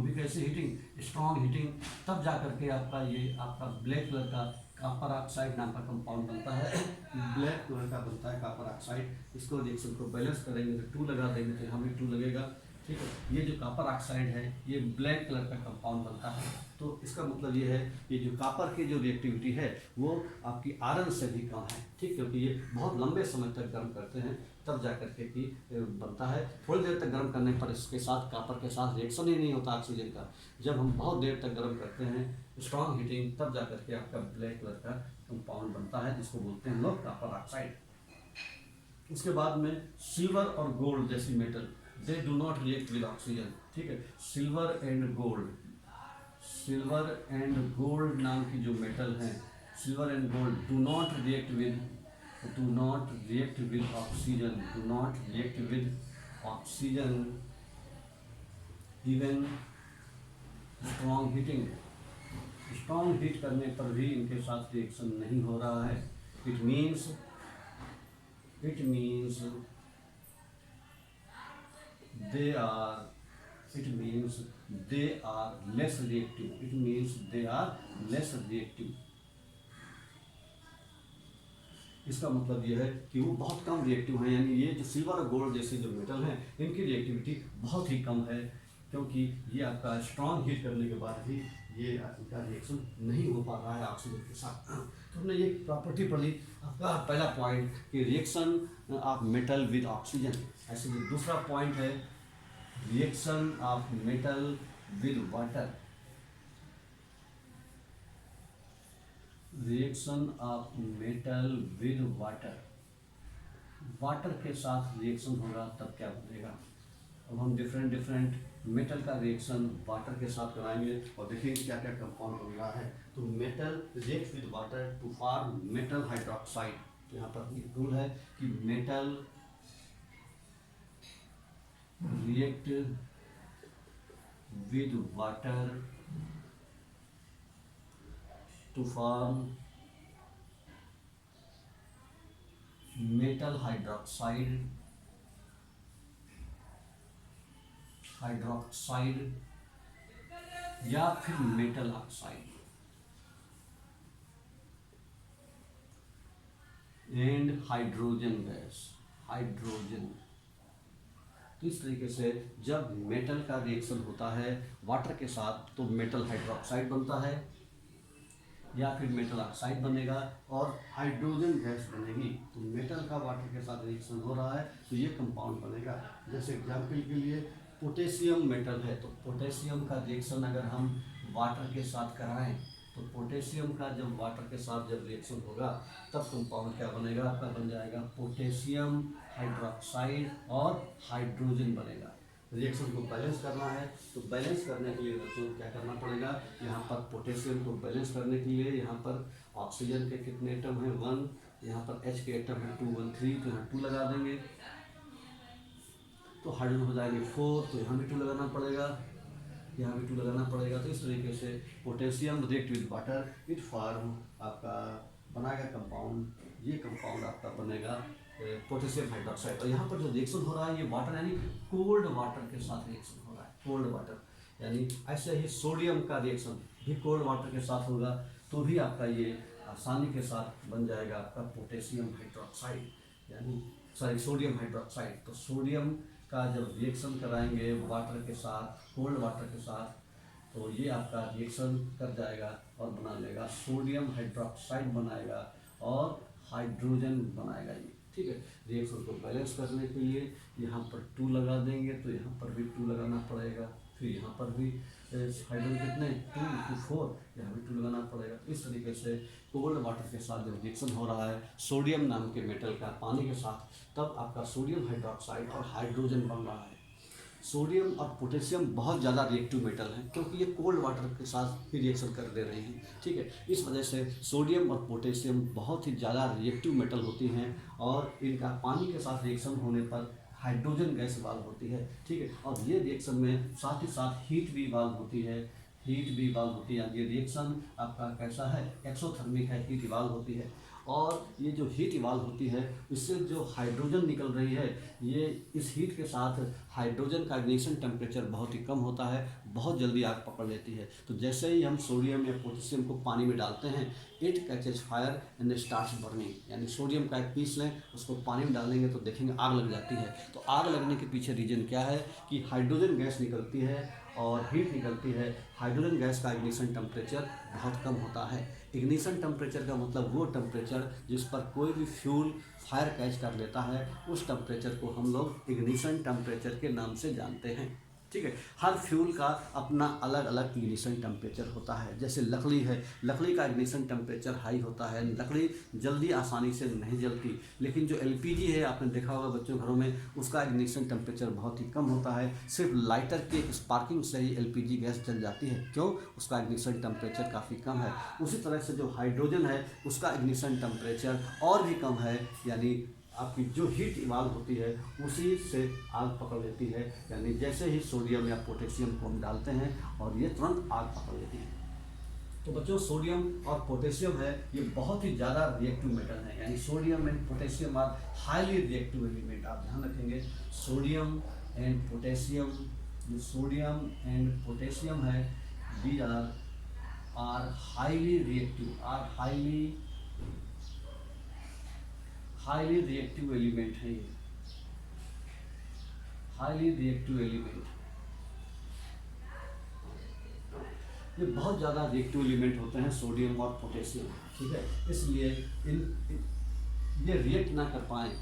भी कैसे हीटिंग, स्ट्रॉन्ग हीटिंग, तब जा करके आपका ये आपका ब्लैक कलर का कॉपर ऑक्साइड नाम का कंपाउंड बनता है। ब्लैक कलर का बनता है कॉपर ऑक्साइड। इसको रिएक्शन को बैलेंस करेंगे तो 2 लगा देंगे तो यहाँ भी 2 लगेगा। ठीक है, ये जो कॉपर ऑक्साइड है ये ब्लैक कलर का कंपाउंड बनता है। तो इसका मतलब ये है कि जो कॉपर की जो रिएक्टिविटी है वो आपकी आयरन से भी कम है। ठीक, क्योंकि ये बहुत लंबे समय तक गर्म करते हैं तब जा करके कि बनता है। थोड़ी देर तक गर्म करने पर इसके साथ कॉपर के साथ रिएक्शन ही नहीं होता ऑक्सीजन का। जब हम बहुत देर तक गर्म करते हैं स्ट्रॉन्ग हीटिंग, तब जा करके आपका ब्लैक कलर का कंपाउंड बनता है जिसको बोलते हैं हम लोग कॉपर ऑक्साइड। उसके बाद में सिल्वर और गोल्ड जैसी metal, they do not react with oxygen. ठीक है, सिल्वर एंड गोल्ड नाम की जो मेटल हैं, silver and gold do not react with oxygen even strong heat करने पर भी इनके साथ रिएक्शन नहीं हो रहा है। It means they are less reactive। इसका मतलब यह है कि वो बहुत कम रिएक्टिव हैं, यानी ये जो सिल्वर और गोल्ड जैसे जो मेटल हैं इनकी रिएक्टिविटी बहुत ही कम है, क्योंकि ये आपका स्ट्रॉन्ग हीट करने के बाद भी ये इनका रिएक्शन नहीं हो पा रहा है ऑक्सीजन के साथ। तो हमने ये प्रॉपर्टी पढ़ी, आपका पहला पॉइंट कि reaction of metal with oxygen. ऐसे जो दूसरा पॉइंट है reaction of metal with water. Water के साथ रिएक्शन होगा तब क्या बनेगा। अब हम डिफरेंट मेटल का रिएक्शन वाटर के साथ कराएंगे और देखेंगे क्या क्या कंपाउंड बन रहा है। तो metal react with water to form metal hydroxide. यहाँ पर एक रूल है कि metal react with water to form metal hydroxide या फिर metal oxide and hydrogen gas. तो इस तरीके से जब मेटल का रिएक्शन होता है वाटर के साथ तो मेटल हाइड्रोक्साइड बनता है या फिर मेटल ऑक्साइड बनेगा और हाइड्रोजन गैस बनेगी। तो मेटल का वाटर के साथ रिएक्शन हो रहा है तो ये कंपाउंड बनेगा। जैसे एग्जाम्पल के लिए पोटेशियम मेटल है, तो पोटेशियम का रिएक्शन अगर हम वाटर के साथ कराएं तो पोटेशियम का जब वाटर के साथ जब रिएक्शन होगा तब कंपाउंड क्या बनेगा, आपका बन जाएगा पोटेशियम हाइड्रोक्साइड और हाइड्रोजन बनेगा। रिएक्शन को बैलेंस करना है तो बैलेंस करने के लिए बच्चों क्या करना पड़ेगा, यहाँ पर पोटेशियम को बैलेंस करने के लिए यहाँ पर ऑक्सीजन के कितने एटम हैं 1, यहाँ पर H के एटम है 2 1 3, तो यहाँ 2 लगा देंगे तो हाइड्रोजन हो जाएंगे 4, तो यहाँ भी 2 लगाना पड़ेगा, यहाँ भी 2 लगाना पड़ेगा। तो इस तरीके से potassium react with water it form आपका बनाएगा कंपाउंड, ये कंपाउंड आपका बनेगा पोटेशियम हाइड्रोक्साइड। और यहाँ पर जो रिएक्शन हो रहा है ये वाटर यानी कोल्ड वाटर के साथ रिएक्शन हो रहा है, कोल्ड वाटर। यानी ऐसे ही सोडियम का रिएक्शन भी कोल्ड वाटर के साथ होगा तो भी आपका ये आसानी के साथ बन जाएगा आपका पोटेशियम हाइड्रोक्साइड, यानी सॉरी सोडियम हाइड्रोक्साइड। तो सोडियम का जब रिएक्शन कराएंगे वाटर के साथ, कोल्ड वाटर के साथ, तो ये आपका रिएक्शन कर जाएगा और बना लेगा सोडियम हाइड्रोक्साइड बनाएगा और हाइड्रोजन बनाएगा ये, ठीक है। रिएक्शन को बैलेंस करने के लिए यहाँ पर 2 लगा देंगे तो यहाँ पर भी 2 लगाना पड़ेगा, फिर यहाँ पर भी हाइड्रोजन कितने 2 to 4, यहाँ भी 2 लगाना पड़ेगा। इस तरीके से कोल्ड वाटर के साथ जब रिएक्शन हो रहा है सोडियम नाम के मेटल का पानी के साथ, तब आपका सोडियम हाइड्रोक्साइड और हाइड्रोजन बन रहा है। सोडियम और पोटेशियम बहुत ज़्यादा रिएक्टिव मेटल हैं क्योंकि ये कोल्ड वाटर के साथ ही रिएक्शन कर दे रही हैं, ठीक है। इस वजह से सोडियम और पोटेशियम बहुत ही ज़्यादा रिएक्टिव मेटल होती हैं और इनका पानी के साथ रिएक्शन होने पर हाइड्रोजन गैस इवाल्व होती है, ठीक है। और ये रिएक्शन में साथ ही साथ हीट भी इवाल्व होती है, हीट भी इवाल्व होती है। ये रिएक्शन आपका कैसा है, एक्सोथर्मिक है, हीट इवाल्व होती है। और ये जो हीट इवाल्व होती है इससे जो हाइड्रोजन निकल रही है, ये इस हीट के साथ हाइड्रोजन का इग्निशन टेम्परेचर बहुत ही कम होता है, बहुत जल्दी आग पकड़ लेती है। तो जैसे ही हम सोडियम या पोटेशियम को पानी में डालते हैं, it catches fire and starts burning. यानी सोडियम का एक पीस लें, उसको पानी में डालेंगे तो देखेंगे आग लग जाती है। तो आग लगने के पीछे रीजन क्या है कि हाइड्रोजन गैस निकलती है और हीट निकलती है। हाइड्रोजन गैस का इग्निशन टेम्परेचर बहुत कम होता है। इग्निशन टेम्परेचर का मतलब वो टेम्परेचर जिस पर कोई भी फ्यूल फायर कैच कर लेता है, उस टेम्परेचर को हम लोग इग्निशन टेम्परेचर के नाम से जानते हैं, ठीक है। हर फ्यूल का अपना अलग अलग इग्निशन टेम्परेचर होता है। जैसे लकड़ी है, लकड़ी का इग्निशन टेम्परेचर हाई होता है, लकड़ी जल्दी आसानी से नहीं जलती। लेकिन जो एलपीजी है, आपने देखा होगा बच्चों घरों में, उसका इग्निशन टेम्परेचर बहुत ही कम होता है। सिर्फ लाइटर के स्पार्किंग से ही एलपीजी गैस जल जाती है, क्यों, उसका इग्निशन टेम्परेचर काफ़ी कम है। उसी तरह से जो हाइड्रोजन है उसका इग्निशन टेम्परेचर और भी कम है, यानी आपकी जो हीट इवाल्व होती है उसी से आग पकड़ लेती है। यानी जैसे ही सोडियम या पोटेशियम को हम डालते हैं और ये तुरंत आग पकड़ लेती है। तो बच्चों सोडियम और पोटेशियम है ये बहुत ही ज़्यादा रिएक्टिव मेटल है, यानी sodium and potassium are highly reactive element. आप ध्यान रखेंगे सोडियम एंड पोटेशियम, जो सोडियम एंड पोटेशियम है these are highly reactive, are highly reactive element है। ये हाईली रिएक्टिव एलिमेंट, ये बहुत ज़्यादा रिएक्टिव एलिमेंट होते हैं सोडियम और पोटेशियम, ठीक है। इसलिए ये रिएक्ट ना कर पाएँ,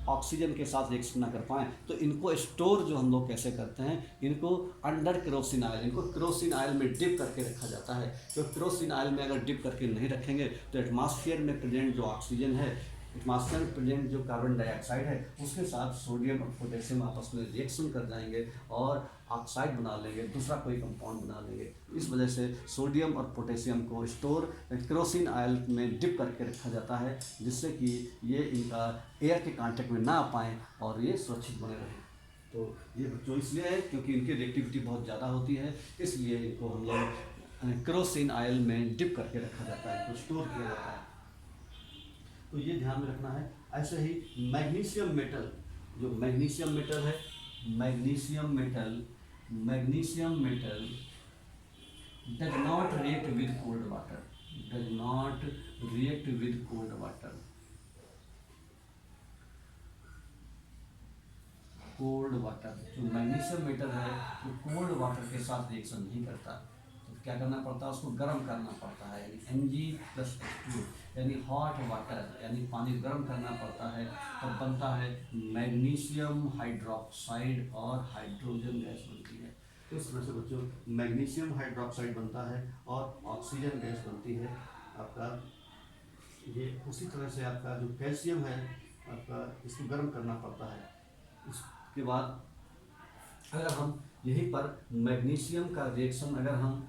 ऑक्सीजन के साथ रिएक्शन ना कर पाएँ, तो इनको स्टोर जो हम लोग कैसे करते हैं, इनको अंडर केरोसिन ऑयल, इनको केरोसिन ऑयल में डिप करके रखा जाता है। तो केरोसिन ऑयल में अगर डिप करके नहीं रखेंगे तो एटमॉस्फेयर में प्रेजेंट जो ऑक्सीजन है, एटमॉस्फेयर में प्रेजेंट जो कार्बन डाइऑक्साइड है, उसके साथ सोडियम और पोटेशियम आपस में रिएक्शन कर जाएंगे और ऑक्साइड बना लेंगे, दूसरा कोई कंपाउंड बना लेंगे। इस वजह से सोडियम और पोटेशियम को स्टोर केरोसिन ऑयल में डिप करके रखा जाता है, जिससे कि ये इनका एयर के कांटेक्ट में ना आ पाएँ और ये सुरक्षित बने रहें। तो ये बच्चों इसलिए है क्योंकि इनकी रिएक्टिविटी बहुत ज़्यादा होती है, इसलिए इनको हम लोग केरोसिन ऑयल में डिप करके रखा जाता है, इनको स्टोर किया जाता है। तो ये ध्यान में रखना है। ऐसे ही मैग्नीशियम मेटल, जो मैग्नीशियम मेटल है, magnesium metal does not react with cold water, does not react with cold water. Cold water, जो मैग्नीशियम मेटल है वो कोल्ड वाटर के साथ रिएक्शन नहीं करता, तो क्या करना पड़ता है, उसको गर्म करना पड़ता है, यानी Mg+H2, यानी हॉट वाटर, यानी पानी गर्म करना पड़ता है, तब बनता है मैग्नीशियम हाइड्रोक्साइड और हाइड्रोजन गैस बनती है। तो इस तरह से बच्चों मैग्नीशियम हाइड्रोक्साइड बनता है और ऑक्सीजन गैस बनती है आपका। ये उसी तरह से आपका जो कैल्शियम है आपका, इसको गर्म करना पड़ता है। उसके बाद अगर हम यहीं पर मैग्नीशियम का रिएक्शन अगर हम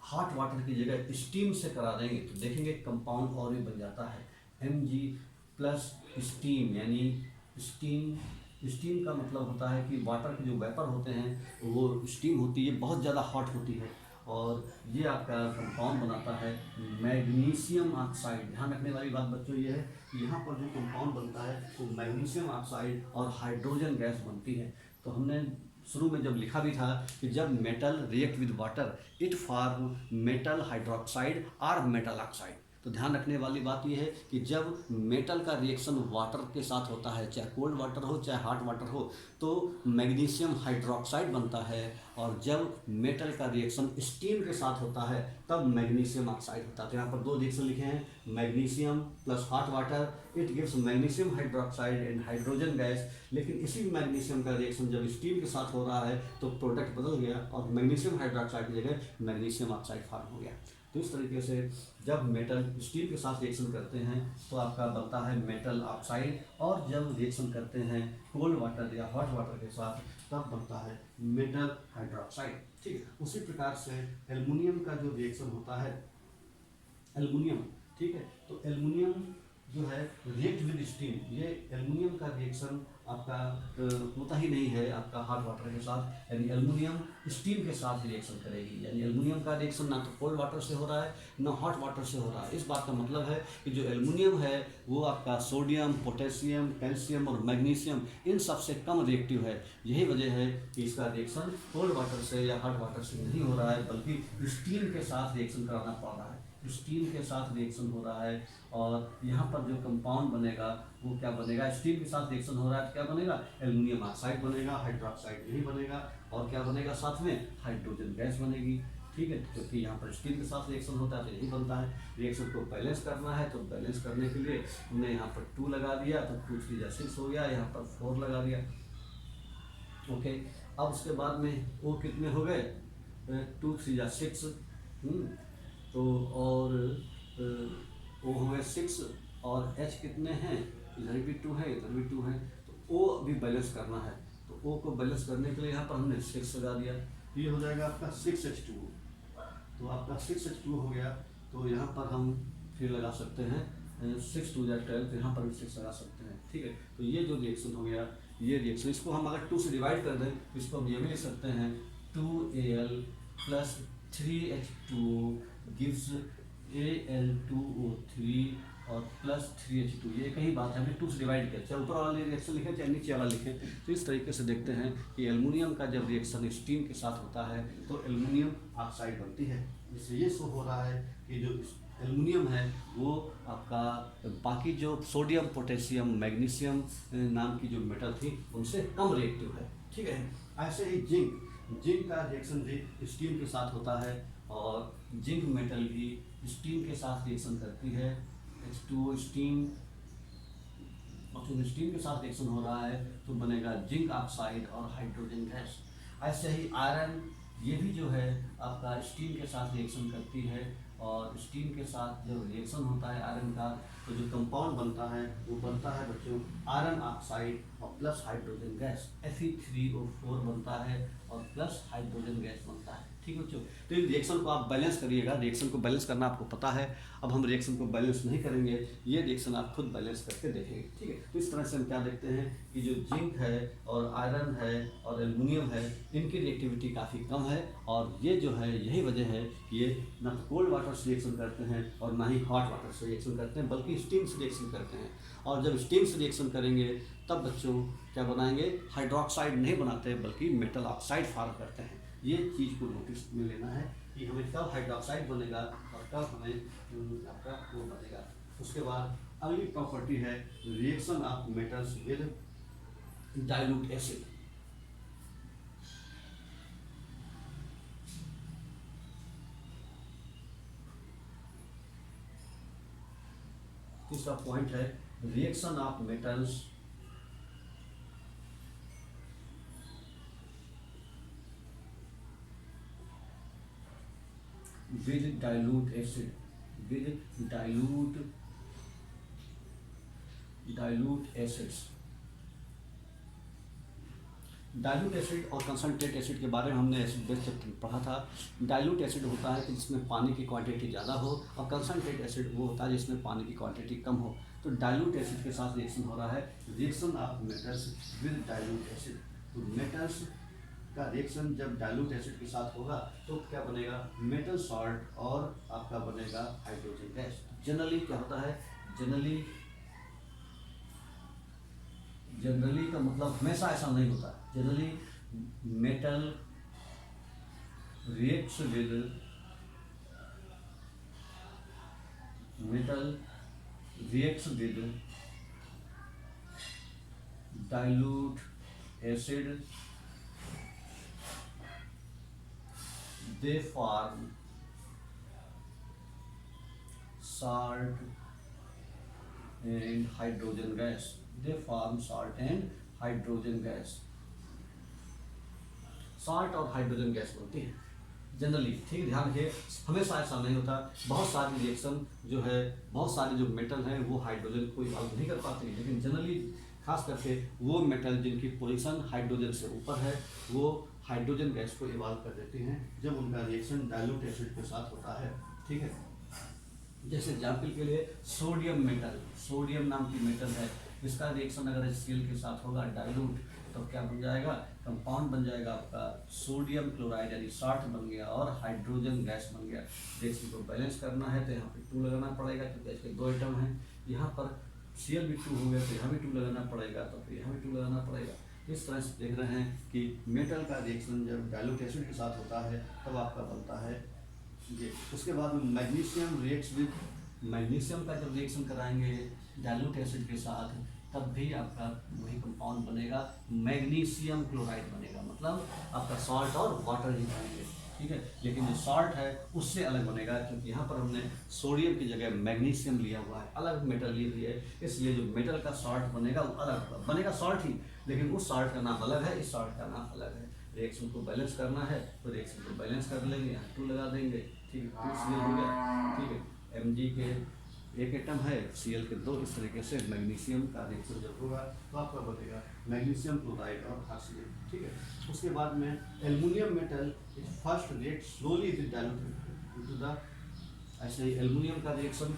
हॉट वाटर की जगह स्टीम से करा देंगे तो देखेंगे कंपाउंड और भी बन जाता है Mg+ स्टीम, यानी स्टीम का मतलब होता है कि वाटर के जो वेपर होते हैं वो स्टीम होती है, बहुत ज़्यादा हॉट होती है और ये आपका कंपाउंड बनाता है मैग्नीशियम ऑक्साइड। ध्यान रखने वाली बात बच्चों ये है कि यहाँ पर जो कंपाउंड बनता है वो मैग्नीशियम ऑक्साइड और हाइड्रोजन गैस बनती है। तो हमने शुरू में जब लिखा भी था कि जब metal react with water it form metal hydroxide और मेटल ऑक्साइड। तो ध्यान रखने वाली बात यह है कि जब मेटल का रिएक्शन वाटर के साथ होता है, चाहे कोल्ड वाटर हो चाहे हॉट वाटर हो, तो मैग्नीशियम हाइड्रोक्साइड बनता है, और जब मेटल का रिएक्शन स्टीम के साथ होता है तब मैग्नीशियम ऑक्साइड होता है। तो यहाँ पर 2 रिएक्शन लिखे हैं, magnesium plus hot water it gives magnesium hydroxide and hydrogen gas. लेकिन इसी मैग्नीशियम का रिएक्शन जब स्टीम के साथ हो रहा है तो प्रोडक्ट बदल गया और मैग्नीशियम हाइड्रोक्साइड की जगह मैग्नीशियम ऑक्साइड फॉर्म हो गया। तो इस तरीके से जब मेटल स्टील के साथ रिएक्शन करते हैं तो आपका बनता है मेटल ऑक्साइड, और जब रिएक्शन करते हैं कोल्ड वाटर या हॉट वाटर के साथ तब बनता है मेटल हाइड्रोक्साइड। ठीक है, उसी प्रकार से एल्युमिनियम का जो रिएक्शन होता है, एल्युमिनियम, ठीक है, तो एल्युमिनियम जो है रिएक्ट विद स्टीम, ये एल्युमिनियम का रिएक्शन आपका होता ही नहीं है आपका हॉट वाटर के साथ, यानी एल्युमिनियम स्टीम के साथ रिएक्शन करेगी। यानी एल्युमिनियम का रिएक्शन ना तो कोल्ड वाटर से हो रहा है ना हॉट वाटर से हो रहा है। इस बात का मतलब है कि जो एल्युमिनियम है वो आपका सोडियम, पोटेशियम, कैल्शियम और मैग्नीशियम इन सबसे कम रिएक्टिव है। यही वजह है कि इसका रिएक्शन कोल्ड वाटर से या हॉट वाटर से नहीं हो रहा है, बल्कि स्टीम के साथ रिएक्शन कराना पड़ रहा है। स्टीम के साथ रिएक्शन हो रहा है, और यहाँ पर जो कंपाउंड बनेगा वो क्या बनेगा, स्टीम के साथ रिएक्शन हो रहा है तो क्या बनेगा, एल्युमिनियम ऑक्साइड बनेगा, हाइड्रोक्साइड नहीं बनेगा, और क्या बनेगा साथ में, हाइड्रोजन गैस बनेगी। ठीक है, क्योंकि यहाँ पर स्टीम के साथ रिएक्शन होता है तो यही बनता है। रिएक्शन को बैलेंस करना है तो बैलेंस करने के लिए हमने यहाँ पर 2 लगा दिया तो 2 3 जा 6 हो गया, यहाँ पर 4 लगा दिया। ओके, अब उसके बाद में वो कितने हो गए, 2 3 जा 6, तो और ओ हो गए 6, और H कितने हैं, इधर भी 2 है इधर भी 2 है, तो O भी बैलेंस करना है। तो O को बैलेंस करने के लिए यहाँ पर हमने 6 लगा दिया, ये हो जाएगा आपका 6H2। तो आपका 6H2 हो गया, तो यहाँ पर हम फिर लगा सकते हैं 6 2 जा 12, तो यहाँ पर भी 6 लगा सकते हैं। ठीक है, तो ये जो रिएक्शन हो गया, ये रिएक्शन, इसको हम अगर 2 से डिवाइड कर दें तो इसको हम ये भी लिख सकते हैं 2Al plus 3H2 gives Al2O3 और प्लस 3H2। ये कहीं बात है, हमने 2 से डिवाइड किया, चाहे ऊपर वाला रिएक्शन लिखें चाहे नीचे वाला लिखें। तो इस तरीके से देखते हैं कि एल्युमिनियम का जब रिएक्शन स्टीम के साथ होता है तो एल्युमिनियम ऑक्साइड बनती है। जिससे ये शो हो रहा है कि जो एल्युमिनियम है वो आपका बाकी जो सोडियम, पोटेशियम, मैग्नीशियम नाम की जो मेटल थी उनसे कम रिएक्टिव है। ठीक है, ऐसे ही जिंक का रिएक्शन भी स्टीम के साथ होता है, और जिंक मेटल भी स्टीम के साथ रिएक्शन करती है। H2O स्टीम, और जब स्टीम के साथ रिएक्शन हो रहा है तो बनेगा जिंक ऑक्साइड और हाइड्रोजन गैस। ऐसे ही आयरन, ये भी जो है आपका स्टीम के साथ रिएक्शन करती है, और स्टीम के साथ जब रिएक्शन होता है आयरन का तो जो कंपाउंड बनता है वो बनता है बच्चों आयरन ऑक्साइड और प्लस हाइड्रोजन गैस, Fe3O4 बनता है और प्लस हाइड्रोजन गैस बनता है। ठीक है बच्चों, तो इन रिएक्शन को आप बैलेंस करिएगा। रिएक्शन को बैलेंस करना आपको पता है, अब हम रिएक्शन को बैलेंस नहीं करेंगे, ये रिएक्शन आप खुद बैलेंस करके देखेंगे। ठीक है, तो इस तरह से हम क्या देखते हैं कि जो जिंक है और आयरन है और एल्युमिनियम है, इनकी रिएक्टिविटी काफ़ी कम है, और ये जो है यही वजह है कि ये ना तो कोल्ड वाटर से रिएक्शन करते हैं और ना ही हॉट वाटर से रिएक्शन करते हैं, बल्कि स्टीम से रिएक्शन करते हैं। और जब स्टीम से रिएक्शन करेंगे तब बच्चों क्या बनाएंगे, हाइड्रोक्साइड नहीं बनाते बल्कि मेटल ऑक्साइड फॉर्म करते हैं। ये चीज़ को नोटिस में लेना है कि हमें कब हाइड्रोक्साइड बनेगा और कब हमें आपका वो बनेगा। उसके बाद अगली प्रॉपर्टी है reaction of metals with dilute acid. तीसरा पॉइंट है reaction of metals with dilute acid, with dilute acids। Dilute acid और कंसनट्रेट एसिड के बारे में हमने एसिड बेस चैप्टर में पढ़ा था। डाइल्यूट एसिड होता है कि जिसमें पानी की क्वांटिटी ज़्यादा हो, और कंसनट्रेट एसिड वो होता है जिसमें पानी की क्वांटिटी कम हो। तो डाइल्यूट एसिड के साथ रिएक्शन हो रहा है, reaction of metals with dilute acid. तो मेटल्स का रिएक्शन जब डाइल्यूट एसिड के साथ होगा तो क्या बनेगा, मेटल सॉल्ट और आपका बनेगा हाइड्रोजन गैस। जनरली क्या होता है, जनरली का मतलब हमेशा ऐसा नहीं होता। Generally metal reacts with dilute acid, they form salt and hydrogen gas. Salt और हाइड्रोजन गैस बनती है जनरली। ठीक, ध्यान रखिए, हमेशा ऐसा नहीं होता। बहुत सारी रिएक्शन जो है, बहुत सारे जो मेटल हैं वो हाइड्रोजन को इवॉल्व नहीं कर पाते, लेकिन जनरली खास करके वो मेटल जिनकी पोजीशन हाइड्रोजन से ऊपर है वो हाइड्रोजन गैस को इवॉल्व कर देते हैं जब उनका रिएक्शन डाइल्यूट एसिड के साथ होता है। ठीक है, जैसे एग्जाम्पल के लिए सोडियम नाम की मेटल है, इसका रिएक्शन अगर HCl के साथ होगा डाइल्यूट तो क्या बन जाएगा, कंपाउंड बन जाएगा आपका सोडियम क्लोराइड, यानी साल्ट बन गया और हाइड्रोजन गैस बन गया। रिएक्शन को बैलेंस करना है तो यहाँ पे 2 लगाना पड़ेगा, क्योंकि इसके 2 आइटम हैं। यहाँ पर Cl भी 2 हो गया तो यहाँ भी 2 लगाना पड़ेगा, तो फिर यहाँ भी 2 लगाना पड़ेगा। इस तरह से देख रहे हैं कि मेटल का रिएक्शन जब डाइल्यूट एसिड के साथ होता है तब आपका बनता है ये। उसके बाद मैग्नीशियम रिएक्ट्स विद, मैग्नीशियम का जब रिएक्शन कराएंगे डाइल्यूट एसिड के साथ तब भी आपका वही कंपाउंड बनेगा, मैग्नीशियम क्लोराइड बनेगा। मतलब आपका सॉल्ट और वाटर ही बनेंगे। ठीक है, लेकिन जो सॉल्ट है उससे अलग बनेगा, क्योंकि यहाँ पर हमने सोडियम की जगह मैग्नीशियम लिया हुआ है, अलग मेटल ली हुई है, इसलिए जो मेटल का सॉल्ट बनेगा वो अलग बनेगा, सॉल्ट ही, लेकिन उस सॉल्ट का नाम अलग है, इस सॉल्ट का नाम अलग है। रिएक्शन को बैलेंस करना है तो रिएक्शन को बैलेंस कर लेंगे, यहाँ 2 लगा देंगे। ठीक है, 2 Cl हो गया। ठीक है, Mg के 1 एटम है, Cl के 2, इस तरीके से मैग्नीशियम का रिएक्शन जब होगा तो आपका बनेगा मैग्नीशियम क्लोराइड और HCl। ठीक है, उसके बाद में aluminium metal it first react slowly with dilute into the, ऐसे ही एल्युमिनियम का रिएक्शन।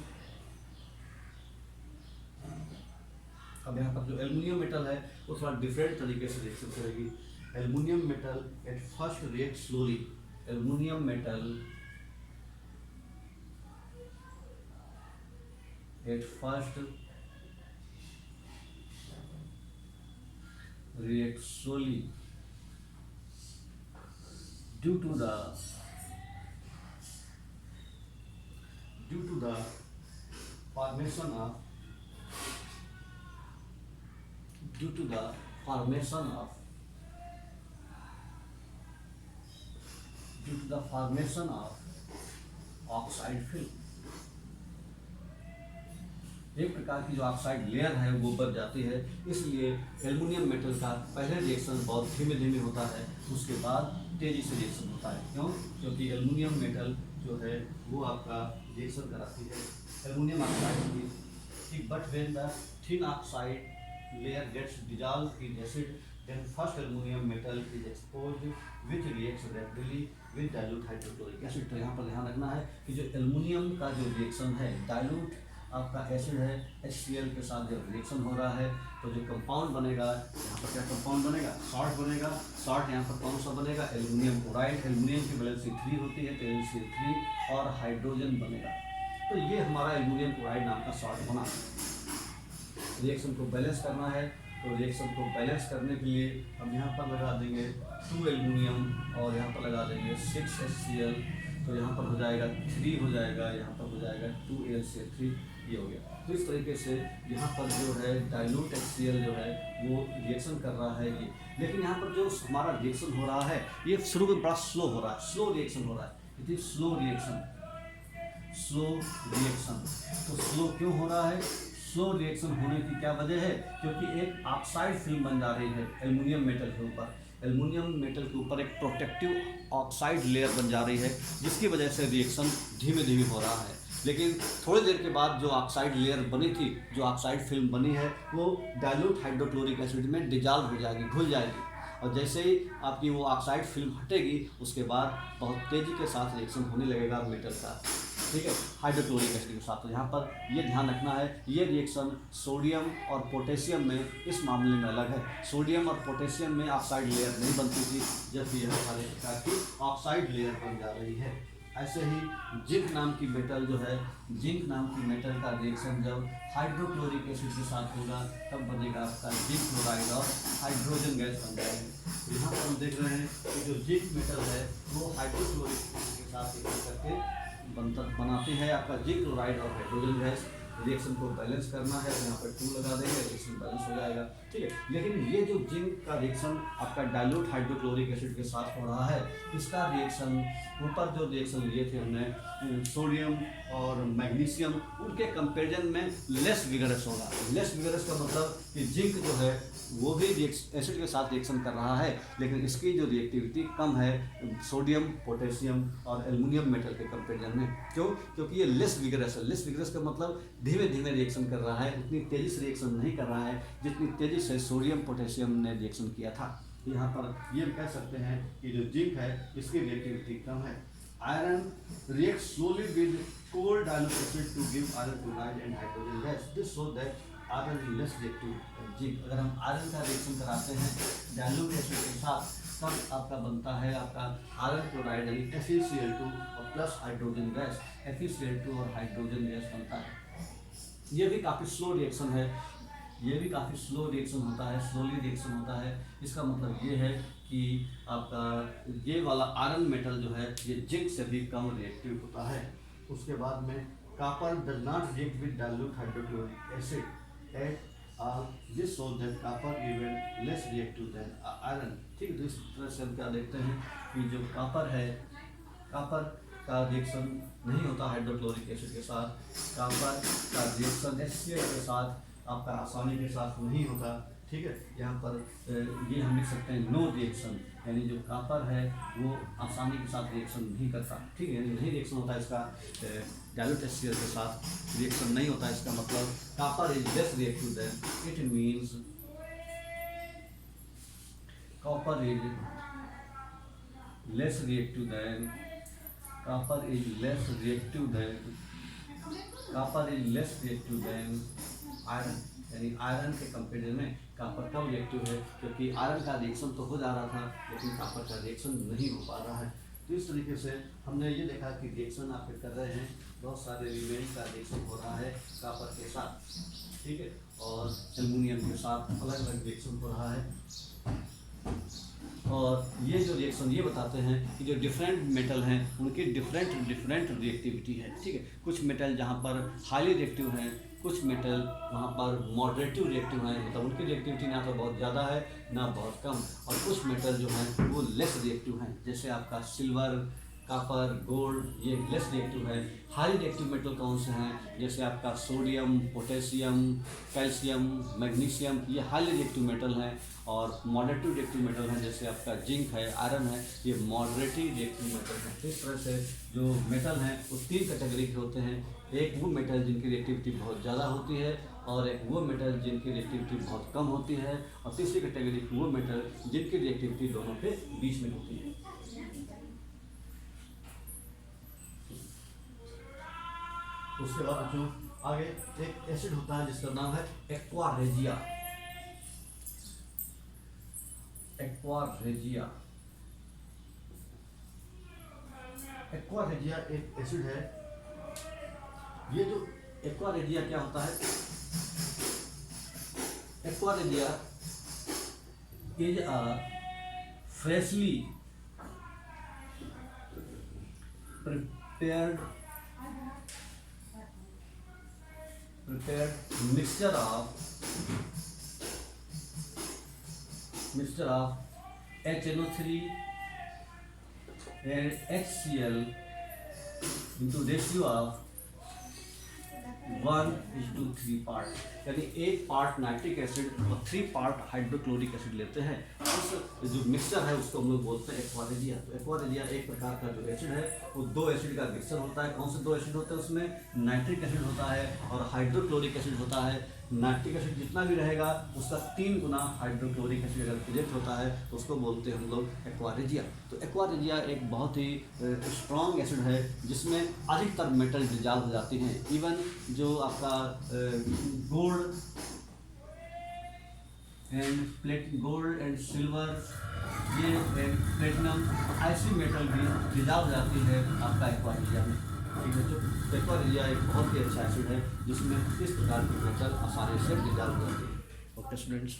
अब यहाँ पर जो एल्युमिनियम मेटल है वो थोड़ा डिफरेंट तरीके से रिएक्शन करेगी। Aluminium metal at first react slowly, aluminium metal at first react slowly due to the formation of oxide film. एक प्रकार की जो ऑक्साइड लेयर है वो बढ़ जाती है, इसलिए एल्युमिनियम मेटल का पहले रिएक्शन बहुत धीमे धीमे होता है, उसके बाद तेजी से रिएक्शन होता है। क्यों? क्योंकि एल्युमिनियम मेटल जो है वो आपका रिएक्शन कराती है एल्युमिनियम ऑक्साइड की। ठीक, but when the thin oxide layer gets dissolved in acid then first aluminium metal is exposed which reacts rapidly with dilute hydrochloric acid. तो यहाँ पर ध्यान रखना है कि जो एल्युमिनियम का जो रिएक्शन है डाइल्यूट आपका एसिड है HCl के साथ जब रिएक्शन हो रहा है तो जो कंपाउंड बनेगा, यहाँ पर क्या कंपाउंड बनेगा, सॉल्ट बनेगा। सॉल्ट यहाँ पर कौन सा बनेगा, एल्युमिनियम क्लोराइड। एल्युमिनियम की वैलेंसी 3 होती है तो Al3 और हाइड्रोजन बनेगा। तो ये हमारा एल्युमिनियम क्लोराइड नाम का सॉल्ट बना। रिएक्शन को बैलेंस करना है तो रिएक्शन को बैलेंस करने के लिए हम यहाँ पर लगा देंगे 2 एल्युमिनियम और यहाँ पर लगा देंगे 6 HCl, तो यहाँ पर हो जाएगा 3 हो जाएगा, यहाँ पर हो जाएगा 2Al3, ये हो गया। तो इस तरीके से यहाँ पर जो है डाइल्यूट HCl जो है वो रिएक्शन कर रहा है ये, लेकिन यहाँ पर जो हमारा रिएक्शन हो रहा है ये शुरू में बड़ा स्लो हो रहा है, स्लो रिएक्शन हो रहा है, इट इज स्लो रिएक्शन। तो स्लो क्यों हो रहा है? स्लो रिएक्शन होने की क्या वजह है? क्योंकि एक ऑक्साइड फिल्म बन जा रही है एल्युमिनियम मेटल के ऊपर। एल्युमिनियम मेटल के ऊपर एक प्रोटेक्टिव ऑक्साइड लेयर बन जा रही है, जिसकी वजह से रिएक्शन धीमे धीमे हो रहा है। लेकिन थोड़ी देर के बाद जो ऑक्साइड लेयर बनी थी, जो ऑक्साइड फिल्म बनी है, वो डाइल्यूट हाइड्रोक्लोरिक एसिड में डिजॉल्व हो जाएगी, घुल जाएगी, और जैसे ही आपकी वो ऑक्साइड फिल्म हटेगी उसके बाद बहुत तेज़ी के साथ रिएक्शन होने लगेगा मेटल का। ठीक है, हाइड्रोक्लोरिक एसिड के साथ। तो यहाँ पर ये ध्यान रखना है, ये रिएक्शन सोडियम और पोटेशियम में इस मामले में अलग है। सोडियम और पोटेशियम में ऑक्साइड लेयर नहीं बनती थी, जबकि यह सारे प्रकार की ऑक्साइड लेयर बन जा रही है। ऐसे ही जिंक नाम की मेटल जो है, जिंक नाम की मेटल का रिएक्शन जब हाइड्रोक्लोरिक एसिड के साथ होगा तब बनेगा आपका जिंक क्लोराइड और हाइड्रोजन गैस बन जाएगी। यहाँ पर हम देख रहे हैं कि जो जिंक मेटल है वो हाइड्रोक्लोरिक एसिड के साथ एक करके बनाते हैं आपका जिंक क्लोराइड और हाइड्रोजन गैस। रिएक्शन को बैलेंस करना है तो यहाँ पर 2 लगा देंगे, रिएक्शन बैलेंस हो जाएगा, ठीक है। लेकिन ये जो जिंक का रिएक्शन आपका डाइल्यूट हाइड्रोक्लोरिक एसिड के साथ हो रहा है, इसका रिएक्शन ऊपर जो रिएक्शन लिए थे हमने सोडियम और मैग्नीशियम, उनके कंपेरिजन में लेस विगरस होगा। लेस विगरस का मतलब कि जिंक जो है वो भी एसिड के साथ रिएक्शन कर रहा है, लेकिन इसकी जो रिएक्टिविटी कम है सोडियम, पोटेशियम और एल्युमिनियम मेटल के कंपेरिजन में। क्यों? क्योंकि ये लेस विगरस है। लेस विगरस का मतलब धीमे धीमे रिएक्शन कर रहा है, उतनी तेज़ी से रिएक्शन नहीं कर रहा है जितनी तेज़ी से सोडियम पोटेशियम ने रिएक्शन किया था। यहाँ पर ये कह सकते हैं कि जो जिंक है इसकी रिएक्टिविटी कम है। Iron react slowly with cold dilute acid to give iron chloride and hydrogen gas. This show that iron is less reactive than zinc. अगर हम आयरन का रिएक्शन कराते हैं डाइल्यूट एसिड के साथ, तब आपका बनता है आपका आयरन क्लोराइड यानी FeCl2 और प्लस हाइड्रोजन गैस। FeCl2 और हाइड्रोजन गैस बनता है। ये भी काफ़ी स्लो रिएक्शन है, ये भी काफ़ी स्लो रिएक्शन होता है, स्लोली रिएक्शन होता है। इसका मतलब ये है कि आपका ये वाला आयरन मेटल जो है ये जिंक से भी कम रिएक्टिव होता है। उसके बाद में copper does not react with dilute hydrochloric acid at this shows that copper even less reactive then iron. ठीक है, तो इस तरह से हम क्या देखते हैं कि जो कॉपर है, कॉपर का रिएक्शन नहीं होता हाइड्रोक्लोरिक एसिड के साथ। कॉपर का रिएक्शन HCl के साथ आपका आसानी के साथ नहीं होता, ठीक है। यहाँ पर ये हम लिख सकते हैं नो रिएक्शन, यानी जो कॉपर है वो आसानी के साथ रिएक्शन नहीं करता, ठीक है, यानी नहीं रिएक्शन होता इसका डाइल्यूट HCl के साथ रिएक्शन नहीं होता। इसका मतलब copper is less reactive then, it means copper is less reactive then, copper is less reactive than iron, यानी आयरन के कंपेरिजन में कॉपर कम रिएक्टिव है, क्योंकि आयरन का रिएक्शन तो हो जा रहा था लेकिन कॉपर का रिएक्शन नहीं हो पा रहा है। तो इस तरीके से हमने ये देखा कि रिएक्शन आप कर रहे हैं, बहुत सारे एलिमेंट का रिएक्शन हो रहा है कॉपर के साथ, ठीक है, और एल्युमिनियम के साथ अलग अलग रिएक्शन हो रहा है। और ये जो रिएक्शन ये बताते हैं कि जो डिफरेंट मेटल हैं उनकी डिफरेंट रिएक्टिविटी है, ठीक है। कुछ मेटल जहाँ पर हाईली रिएक्टिव हैं, कुछ मेटल वहाँ पर मॉडरेटिव रिएक्टिव हैं, मतलब उनकी रिएक्टिविटी ना तो बहुत ज़्यादा है ना बहुत कम, और कुछ मेटल जो हैं वो लेस रिएक्टिव हैं, जैसे आपका सिल्वर, कॉपर, गोल्ड, ये लेस रिएक्टिव है। हाई रिएक्टिव मेटल कौन से हैं? जैसे आपका सोडियम, पोटेशियम, कैल्शियम, मैग्नीशियम, ये हाईली रिएक्टिव मेटल हैं। और मॉडरेटिव रिएक्टिव मेटल हैं जैसे आपका जिंक है, आयरन है, ये मॉडरेटिव रिएक्टिव मेटल हैं। इस तरह से जो मेटल हैं वो 3 कैटेगरी के होते हैं। एक वो मेटल जिनकी रिएक्टिविटी बहुत ज़्यादा होती है, और एक वो मेटल जिनकी रिएक्टिविटी बहुत कम होती है, और तीसरी कैटेगरी वो मेटल जिनकी रिएक्टिविटी दोनों के बीच में होती है। उसके बाद जो आगे एक एसिड होता है जिसका नाम है aqua regia. Aqua regia, aqua regia एक एसिड है। ये जो एक्वा रेजिया क्या होता है? Aqua regia is a freshly prepared mixture of HNO3 and HCl into ratio of 1:3 part। यानी 1 पार्ट नाइट्रिक एसिड और 3 पार्ट हाइड्रोक्लोरिक एसिड लेते हैं, उस जो मिक्सचर है उसको हम लोग बोलते हैं एक्वा रेजिया। तो एक्वा रेजिया एक प्रकार का जो एसिड है वो 2 एसिड का मिक्सचर होता है। कौन से 2 एसिड होते हैं उसमें? नाइट्रिक एसिड होता है और हाइड्रोक्लोरिक एसिड होता है। नाइट्रिक एसिड जितना भी रहेगा उसका 3 गुना हाइड्रोक्लोरिक एसिड अगर प्रेजेंट होता है तो उसको बोलते हैं हम लोग एक्वा रेजिया। तो एक्वा रेजिया एक बहुत ही स्ट्रॉन्ग एसिड है जिसमें अधिकतर मेटल डिजॉल्व हो जाते हैं। इवन जो आपका गोल्ड एंड सिल्वर, ये प्लेटिनम, ऐसी मेटल भी डिजॉल्व हो जाती है आपका एक्वा रेजिया में। ठीक है, तो एक्वा रेजिया एक बहुत ही अच्छा एसिड है जिसमें इस प्रकार की मेटल आसानी से डिजॉल्व हो जाती है। Okay students.